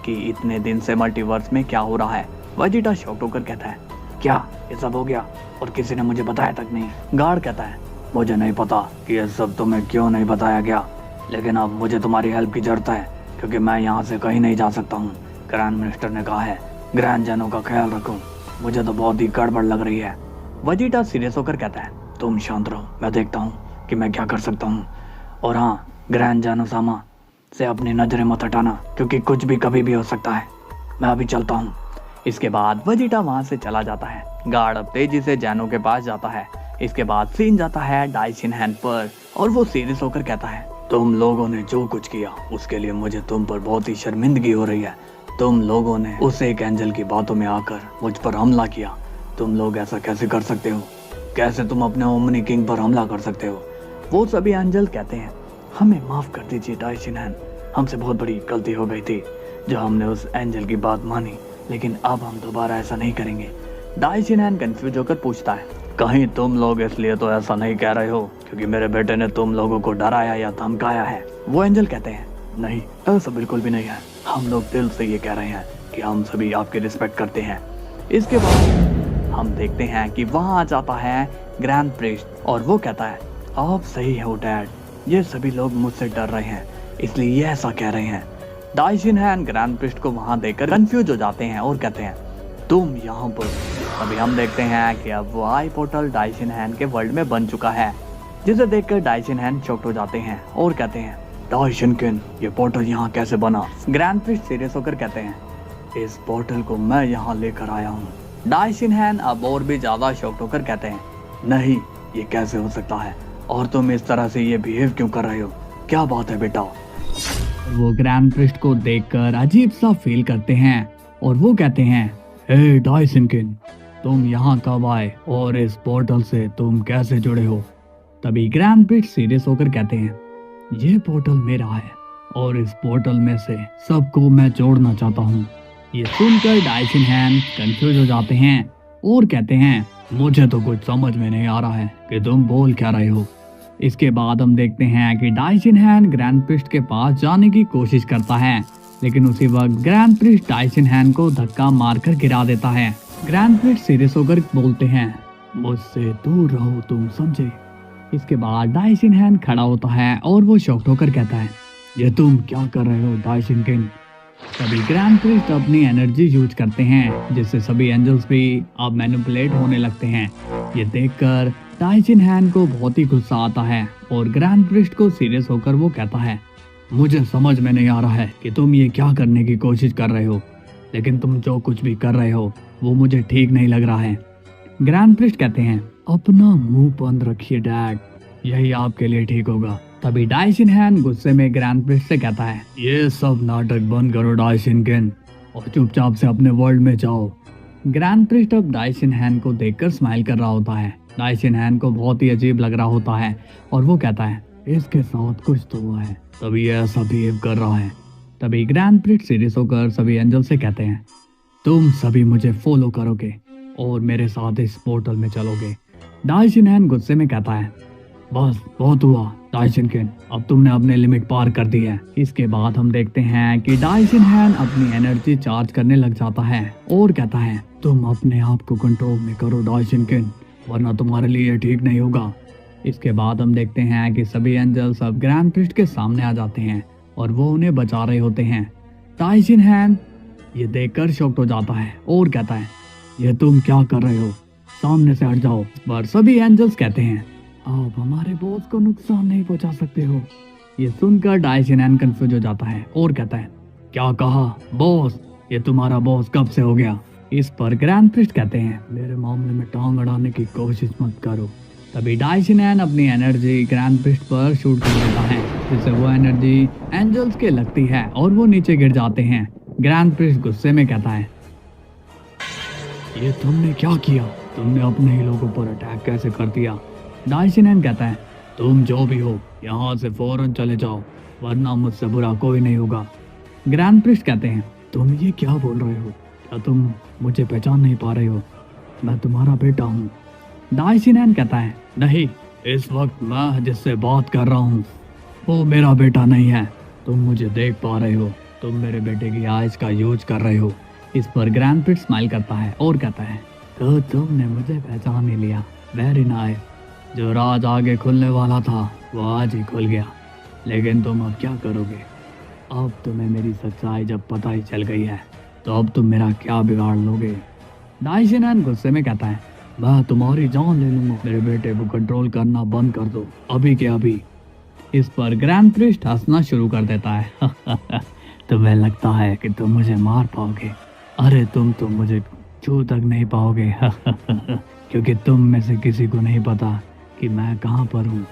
कि इतने दिन से मल्टीवर्स में क्या हो रहा है। वजीटा शॉक्ड होकर कहता है, क्या ये सब हो गया और किसी ने मुझे बताया तक नहीं? गार्ड कहता है, मुझे नहीं पता कि ये सब तुम्हें क्यों नहीं बताया गया, लेकिन अब मुझे तुम्हारी हेल्प की जरूरत है क्योंकि मैं यहाँ से कहीं नहीं जा सकता हूँ। ग्रैंड मिनिस्टर ने कहा है ग्रैंड जैनो का ख्याल रखो, मुझे तो बहुत ही गड़बड़ लग रही है। वजीटा सीरियस होकर कहता है, तुम शांत रहो, मैं देखता हूँ कि मैं क्या कर सकता हूँ। और हाँ, ग्रैंड जैनो सामा से अपनी नजरें मत हटाना क्योंकि कुछ भी कभी भी हो सकता है। मैं अभी चलता हूँ। इसके बाद वजीटा वहाँ से चला जाता है। गार्ड अब तेजी से जैनो के पास जाता है। इसके बाद सीन जाता है डाइशिन हैंड पर और वो सीरियस होकर कहता है, तुम लोगों ने जो कुछ किया उसके लिए मुझे तुम पर बहुत ही शर्मिंदगी हो रही है। तुम लोगों ने उस एक एंजल की बातों में आकर मुझ पर हमला किया। तुम लोग ऐसा कैसे कर सकते हो? कैसे तुम अपने ओमनी किंग पर हमला कर सकते हो? वो सभी एंजल कहते हैं, हमें माफ कर दीजिए डाइशिन हैंड, हमसे बहुत बड़ी गलती हो गई थी जो हमने उस एंजल की बात मानी लेकिन अब हम दोबारा ऐसा नहीं करेंगे। डाइशिन हैन कंफ्यूज होकर पूछता है, कहीं तुम लोग इसलिए तो ऐसा नहीं कह रहे हो क्योंकि मेरे बेटे ने तुम लोगों को डराया या धमकाया है? वो एंजल कहते हैं, नहीं ऐसा बिल्कुल भी नहीं है, हम लोग दिल से ये कह रहे हैं कि हम सभी आपकी रिस्पेक्ट करते हैं। इसके बाद हम देखते हैं कि वहाँ आ जाता है ग्रैंड प्रीस्ट और वो कहता है, आप सही हो डैड, ये सभी लोग मुझसे डर रहे हैं इसलिए ये ऐसा कह रहे हैं। डाइशिन हैन ग्रैंड प्रीस्ट को वहाँ देखकर कंफ्यूज हो जाते हैं और कहते हैं, तुम यहाँ पर। अभी हम देखते हैं कि अब वो आई पोर्टल डाइशिन हैन के वर्ल्ड में बन चुका है, जिसे देखकर डाइशिन हैन शॉक्ड हो जाते हैं और कहते हैं, डाइशिन किन, ये पोर्टल यहाँ कैसे बना? ग्रैंड प्रीस्ट सीरियस होकर कहते हैं, इस पोर्टल को मैं यहाँ लेकर आया हूँ। डाइशिन हैन अब और भी ज्यादा शॉक्ड होकर कहते हैं, नहीं ये कैसे हो सकता है, और तुम इस तरह से ये बिहेव क्यों कर रहे हो, क्या बात है बेटा? वो ग्रैंड प्रीस्ट को देखकर अजीब सा फील करते हैं और वो कहते हैं, हे डाइशिन किन, तुम यहाँ कब आए और इस पोर्टल से तुम कैसे जुड़े हो? तभी ग्रैंड प्रीस्ट सीरियस होकर कहते हैं, ये पोर्टल मेरा है और इस पोर्टल में से सबको मैं जोड़ना चाहता हूँ। ये सुनकर डाइशिन हैन कंफ्यूज हो जाते हैं और कहते हैं, मुझे तो कुछ समझ में नहीं आ रहा है कि तुम बोल क्या रहे हो। इसके बाद हम देखते हैं कि डाइशिन हैन ग्रैंड प्रीस्ट के पास जाने की कोशिश करता है, लेकिन उसी वक्त ग्रैंड प्रीस्ट डाइशिन हैन को धक्का मारकर गिरा देता है। ग्रैंड प्रीस्ट सीरियस होकर बोलते हैं, मुझसे दूर रहो तुम, समझे? इसके बाद डाइशिन हैन खड़ा होता है और वो शॉक्ड होकर कहता है, ये तुम क्या कर रहे हो डाइशिन किन? तभी ग्रैंड प्रीस्ट अपनी एनर्जी यूज करते हैं, जिससे सभी एंजल्स भी अब मैनिपुलेट होने लगते हैं। ये देखकर डाइशिन हैन को बहुत ही गुस्सा आता है और ग्रैंड प्रीस्ट को सीरियस होकर वो कहता है, मुझे समझ में नहीं आ रहा है कि तुम ये क्या करने की कोशिश कर रहे हो, लेकिन तुम जो कुछ भी कर रहे हो वो मुझे ठीक नहीं लग रहा है। ग्रैंड प्रीस्ट कहते हैं, अपना मुंह बंद रखिए डैड, यही आपके लिए ठीक होगा। तभी डाइशिन हैन गुस्से में ग्रैंड प्रीस्ट से कहता है, ये सब नाटक बंद करो डाइशिन किन और चुपचाप से अपने वर्ल्ड में जाओ। ग्रैंड प्रीस्ट अब डाइशिन हैन को देखकर स्माइल कर रहा होता है। डाइशिन हैन को बहुत ही अजीब लग रहा होता है और वो कहता है, इसके साथ कुछ तो हुआ है तभी ये ऐसा बिहेव कर रहा है। तभी ग्रैंड प्रीस्ट सीरियस होकर सभी एंजल से कहते हैं, तुम सभी मुझे फॉलो करोगे और मेरे साथ इस पोर्टल में चलोगे। डाइशिन हैन गुस्से में कहता है, बस बहुत हुआ डाइशिन किन, अब तुमने अपने लिमिट पार कर दी है। इसके बाद हम देखते हैं कि डाइशिन हैन अपनी एनर्जी चार्ज करने लग जाता है और कहता है, तुम अपने आप को कंट्रोल में करो डाइशिन किन, वरना तुम्हारे लिए ठीक नहीं होगा। इसके बाद हम देखते हैं कि सभी एंजल्स अब ग्रैंड प्रीस्ट के सामने आ जाते हैं और वो उन्हें बचा रहे होते हैं। डाइशिन हैन ये देखकर शॉक्ड हो जाता है और कहता है, ये तुम क्या कर रहे हो, सामने से हट जाओ। पर सभी एंजल्स कहते हैं, आप हमारे बॉस को नुकसान नहीं पहुंचा सकते हो। ये सुनकर डाइशिन हैन कंफ्यूज हो जाता है और कहता है, क्या कहा बॉस, ये तुम्हारा बॉस कब से हो गया? इस पर ग्रैंड प्रीस्ट कहते हैं, मेरे मामले में टांग अड़ाने की कोशिश मत करो। तभी डाइशिन हैन अपनी एनर्जी ग्रैंड प्रीस्ट पर शूट कर देता है, जिससे वो एनर्जी एंजल्स के लगती है और वो नीचे गिर जाते हैं। ग्रैंड प्रीस्ट गुस्से में कहता है, ये तुमने क्या किया, तुमने अपने ही लोगों पर अटैक कैसे कर दिया? डाइशिन हैन कहता है, तुम जो भी हो यहाँ से फौरन चले जाओ, वरना मुझसे बुरा कोई नहीं होगा। ग्रैंड प्रीस्ट कहते हैं, तुम ये क्या बोल रहे हो, क्या तुम मुझे पहचान नहीं पा रहे हो? मैं तुम्हारा बेटा हूँ। डाइशिन हैन कहता है, नहीं, इस वक्त मैं जिससे बात कर रहा हूँ वो मेरा बेटा नहीं है, तुम मुझे देख पा रहे हो, तुम मेरे बेटे की आइज का यूज कर रहे हो। इस पर ग्रैंड प्रीस्ट स्माइल करता है और कहता है, तो तुमने मुझे पहचान ही लिया, वेरी नाइस। जो राज आगे खुलने वाला था वो आज ही खुल गया, लेकिन तुम अब क्या करोगे? अब तुम्हें मेरी सच्चाई जब पता ही चल गई है तो अब तुम मेरा क्या बिगाड़ लोगे? डाइशिन हैन गुस्से में कहता है, मैं तुम्हारी जान ले लूंगा, मेरे बेटे को कंट्रोल करना बंद कर दो अभी के अभी। इस पर ग्रैंड प्रीस्ट हंसना शुरू कर देता है तुम्हें लगता है कि तुम मुझे मार पाओगे? अरे तुम तो मुझे छू तक नहीं पाओगे क्योंकि तुम में से किसी को नहीं पता कि मैं कहाँ पर हूँ।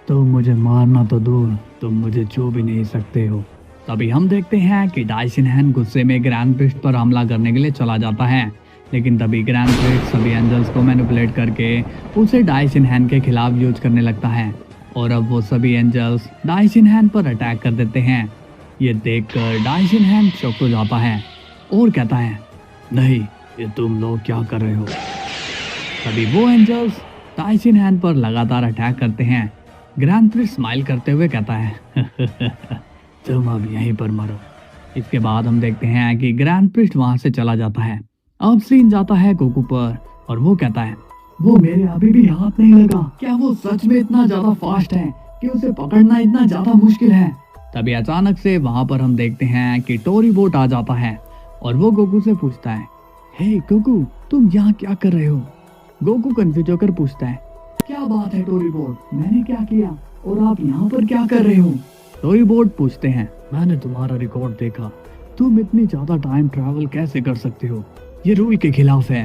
तुम मुझे मारना तो दूर, तुम मुझे छू भी नहीं सकते हो। तभी हम देखते हैं कि डाइशिन हैन गुस्से में ग्रैंड प्रीस्ट पर हमला करने के लिए चला जाता है, लेकिन तभी ग्रैंड प्रीस्ट सभी एंजल्स को मैनिपुलेट करके उसे डाइशिन हैन के खिलाफ यूज करने लगता है और अब वो सभी एंजल्स डाइशिन हैन पर अटैक कर देते हैं। ये देखकर डाइशिन हैन शॉक हो जाता है और कहता है, नहीं, ये तुम लोग क्या कर रहे हो? तभी वो एंजल्स टाइचिन हैंड पर लगातार अटैक करते हैं। ग्रैंड प्रिस्ट स्माइल करते हुए कहता है तुम अब यहीं पर मरो। इसके बाद हम देखते हैं कि ग्रैंड प्रिस्ट वहां से चला जाता है। अब सीन जाता है गोकू पर और वो कहता है वो मेरे अभी भी हाथ नहीं लगा। क्या वो सच में इतना ज्यादा फास्ट है कि उसे पकड़ना इतना ज्यादा मुश्किल है? तभी अचानक से वहां पर हम देखते हैं कि टोरी बोट आ जाता है और वो गोकू से पूछता है हे गोकू, तुम यहाँ क्या कर रहे हो? गोकू कंफ्यूज होकर पूछता है क्या बात है टोरी बोट, मैंने क्या किया और आप यहाँ पर क्या कर रहे हो? टोरी बोट पूछते हैं मैंने तुम्हारा रिकॉर्ड देखा, तुम इतनी ज्यादा टाइम ट्रैवल कैसे कर सकते हो? ये रूल के खिलाफ है।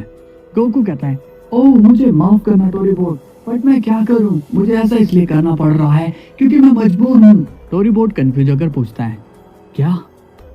गोकू कहता है ओह मुझे माफ करना टोरी बोट, बट मैं क्या करूं, मुझे ऐसा इसलिए करना पड़ रहा है क्योंकि मैं मजबूर हूँ। टोरी बोट कंफ्यूज होकर पूछता है क्या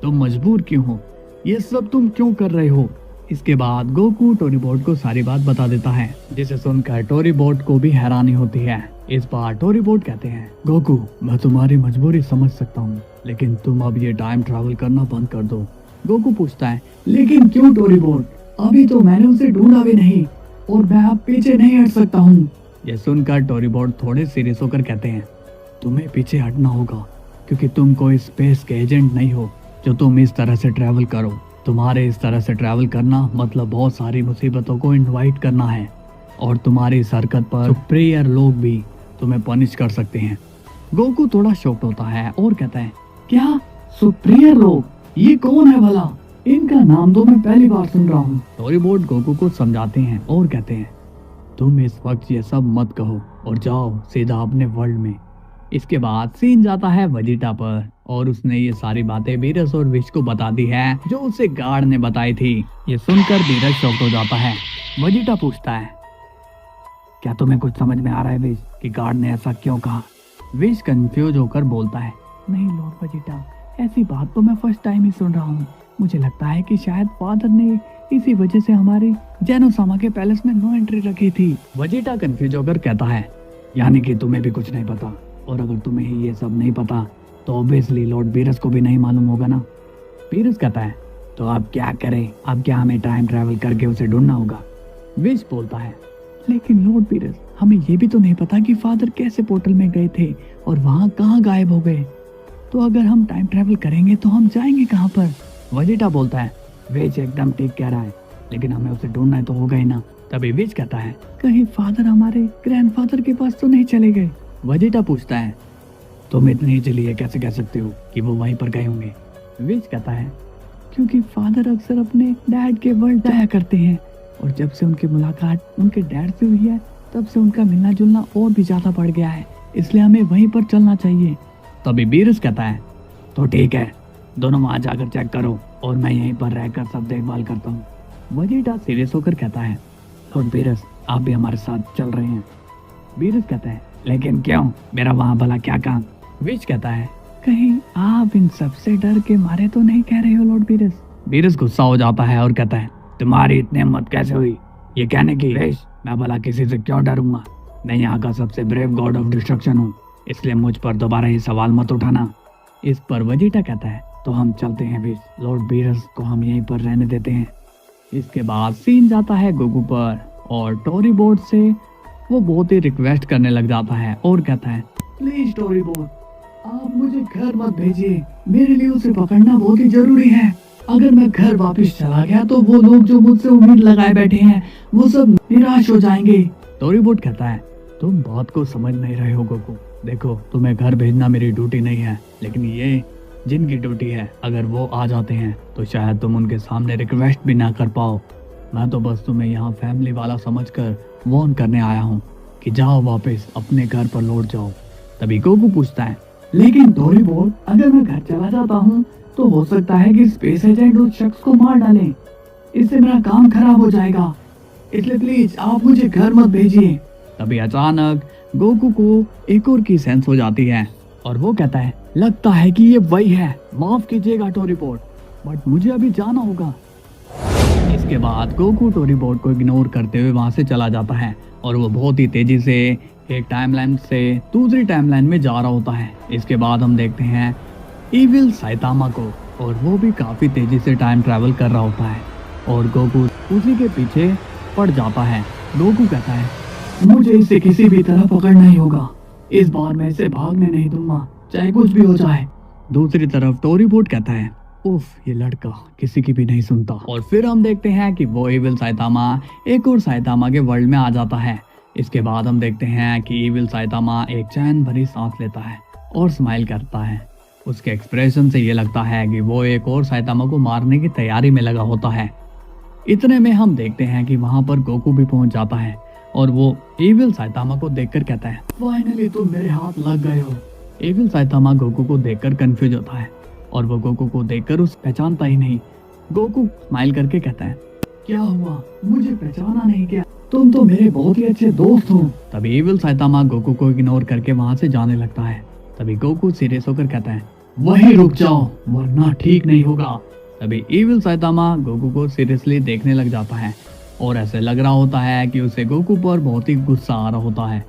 तुम मजबूर क्यों हो? ये सब तुम क्यों कर रहे हो? इसके बाद गोकू टोरी बोट को सारी बात बता देता है, जिसे सुनकर टोरी बोट को भी हैरानी होती है। इस बार टोरी बोट कहते हैं गोकू, मैं तुम्हारी मजबूरी समझ सकता हूँ, लेकिन तुम अब ये टाइम ट्रैवल करना बंद कर दो। गोकू पूछता है लेकिन क्यों टोरी बोट, अभी तो मैंने उसे ढूंढा भी नहीं और मैं अब पीछे नहीं हट सकता हूँ। यह सुनकर टोरी बोट थोड़े सीरियस होकर कहते हैं तुम्हें पीछे हटना होगा क्योंकि तुम कोई स्पेस के एजेंट नहीं हो जो तुम इस तरह से ट्रैवल करो। तुम्हारे इस तरह से ट्रैवल करना मतलब बहुत सारी मुसीबतों को इनवाइट करना है और तुम्हारी इस हरकत पर सुपीरियर लोग भी तुम्हें पनिश कर सकते हैं। गोकू थोड़ा शॉक्ड होता है और कहता है क्या सुपीरियर लोग, ये कौन है भला? इनका नाम तो मैं पहली बार सुन रहा हूँ। टोरी बोट गोकू को समझाते हैं और कहते हैं तुम इस वक्त ये सब मत कहो और जाओ सीधा अपने वर्ल्ड में। इसके बाद सीन जाता है वेजिटा पर और उसने ये सारी बातें बीरस और विश को बता दी है जो उसे गार्ड ने बताई थी। ये सुनकर बीरस शॉक्ड हो जाता है। वेजिटा पूछता है क्या तुम्हें कुछ समझ में आ रहा है विश कि गार्ड ने ऐसा क्यों कहा? विश कंफ्यूज होकर बोलता है नहीं लॉर्ड वेजिटा, ऐसी बात तो मैं फर्स्ट टाइम ही सुन रहा हूँ। मुझे लगता है कि शायद फादर ने इसी वजह से हमारे जेनोसामा के पैलेस में नो एंट्री रखी थी। वेजिटा कंफ्यूज होकर कहता है यानी कि तुम्हें भी कुछ नहीं पता, और अगर तुम्हें ही ये सब नहीं पता तो ऑब्वियसली लॉर्ड बीरस को भी नहीं मालूम होगा ना। बीरस कहता है तो आप क्या करें, अब क्या हमें टाइम ट्रैवल करके उसे ढूंढना होगा? विश बोलता है लेकिन लॉर्ड बीरस, हमें ये भी तो नहीं पता कि फादर कैसे पोर्टल में गए थे और वहाँ कहाँ गायब हो गए। तो अगर हम टाइम ट्रैवल करेंगे तो हम जाएंगे कहाँ पर? वेजिटा बोलता है विश एकदम ठीक कह रहा है, लेकिन हमें उसे ढूंढना तो होगा ही ना। तभी विश कहता है कहीं फादर हमारे ग्रैंडफादर के पास तो नहीं चले गए? वेजिटा पूछता है तुम इतनी इजीली ये कैसे कह सकते हो कि वो वहीं पर गए होंगे? विश कहता है क्योंकि फादर अक्सर अपने डैड के वर्ल्ड जाया करते हैं और जब से उनकी मुलाकात उनके डैड से हुई है तब से उनका मिलना जुलना और भी ज्यादा बढ़ गया है, इसलिए हमें वहीं पर चलना चाहिए। तभी बीरस कहता है तो ठीक है, दोनों वहां जाकर चेक करो और मैं यहीं पर रहकर सब देखभाल करता हूँ। वेजिटा सीरियस होकर कहता है लॉर्ड बीरस, आप भी हमारे साथ चल रहे हैं? बीरस कहता है लेकिन क्यों, मेरा वहाँ भला क्या काम? विश कहता है कहीं आप इन सबसे डर के मारे तो नहीं कह रहे हो लॉर्ड बीरस? बीरस गुस्सा हो जाता है और कहता है तुम्हारी इतनी हिम्मत कैसे हुई ये कहने की? विश, मैं भला किसी से क्यों डरूंगा? मैं यहाँ का सबसे ब्रेव गॉड ऑफ डिस्ट्रक्शन हूँ, इसलिए मुझ पर दोबारा ये सवाल मत उठाना। इस पर वेजिटा कहता है तो हम चलते हैं विश, लॉर्ड बीरस को हम यहीं पर रहने देते हैं। इसके बाद सीन जाता है गोकू पर और टोरी बोट से वो बहुत ही रिक्वेस्ट करने लग जाता है और कहता है प्लीज टोरी बोट, आप मुझे घर मत भेजिए, मेरे लिए उसे पकड़ना बहुत ही जरूरी है। अगर मैं घर वापस चला गया तो वो लोग जो मुझसे उम्मीद लगाए बैठे हैं वो सब निराश हो जाएंगे। टोरी बोट कहता है तुम बात को समझ नहीं रहे हो गोकू, देखो तुम्हें घर भेजना मेरी ड्यूटी नहीं है, लेकिन ये जिनकी ड्यूटी है, अगर वो आ जाते हैं तो शायद तुम उनके सामने रिक्वेस्ट भी ना कर पाओ। मैं तो बस तुम्हें यहाँ फैमिली वाला समझकर वार्न करने आया हूँ कि जाओ वापस अपने घर पर लौट जाओ। तभी गोकू पूछता है लेकिन टोरी बोट, अगर मैं घर चला जाता हूँ तो हो सकता है कि स्पेस एजेंट उस शख्स को मार डालें, इससे मेरा काम खराब हो जाएगा, इसलिए प्लीज आप मुझे घर मत भेजिए। तभी अचानक गोकू को एक और की सेंस हो जाती है और वो कहता है लगता है कि ये वही है, माफ कीजिएगा टोरी बोट, बट मुझे अभी जाना होगा। इसके बाद गोकू टोरी बोट को इग्नोर करते हुए वहां से चला जाता है और वो बहुत ही तेजी से एक टाइमलाइन से दूसरी टाइमलाइन में जा रहा होता है। इसके बाद हम देखते हैं इविल साइतामा को और वो भी काफी तेजी से टाइम ट्रैवल कर रहा होता है। और गोकू उसी के पीछे पड़ जाता है। गोकू कहता है मुझे इसे किसी भी तरह पकड़ना ही होगा, इस बार मैं इसे भागने नहीं दूंगा चाहे कुछ भी हो जाए। दूसरी तरफ टोरीबोट कहता है उफ ये लड़का किसी की भी नहीं सुनता। और फिर हम देखते हैं कि वो इविल साइतामा एक और साइतामा के वर्ल्ड में आ जाता है। इसके बाद हम देखते हैं कि इविल साइतामा एक चैन भरी सांस लेता है और स्माइल करता है। उसके एक्सप्रेशन से ये लगता है कि वो एक और साइतामा को मारने की तैयारी में लगा होता है। इतने में हम देखते हैं कि वहां पर गोकू भी पहुंच जाता है और वो इविल साइतामा को देखकर कहता है फाइनली तुम मेरे हाथ लग गए हो। इविल साइतामा गोकू को देखकर कंफ्यूज होता है और वो गोकू को देखकर उसे पहचानता ही नहीं। गोकू स्माइल करके कहता है क्या हुआ, मुझे पहचाना नहीं क्या? तुम तो मेरे बहुत ही अच्छे दोस्त हो। तभी इविल साइतामा गोकू को इग्नोर करके वहां से जाने लगता है। तभी गोकू सीरियस होकर कहता है वहीं रुक जाओ वरना ठीक नहीं होगा। तभी इविल साइतामा गोकू को सीरियसली देखने लग जाता है और ऐसे लग रहा होता है कि उसे गोकू पर बहुत ही गुस्सा आ रहा होता है।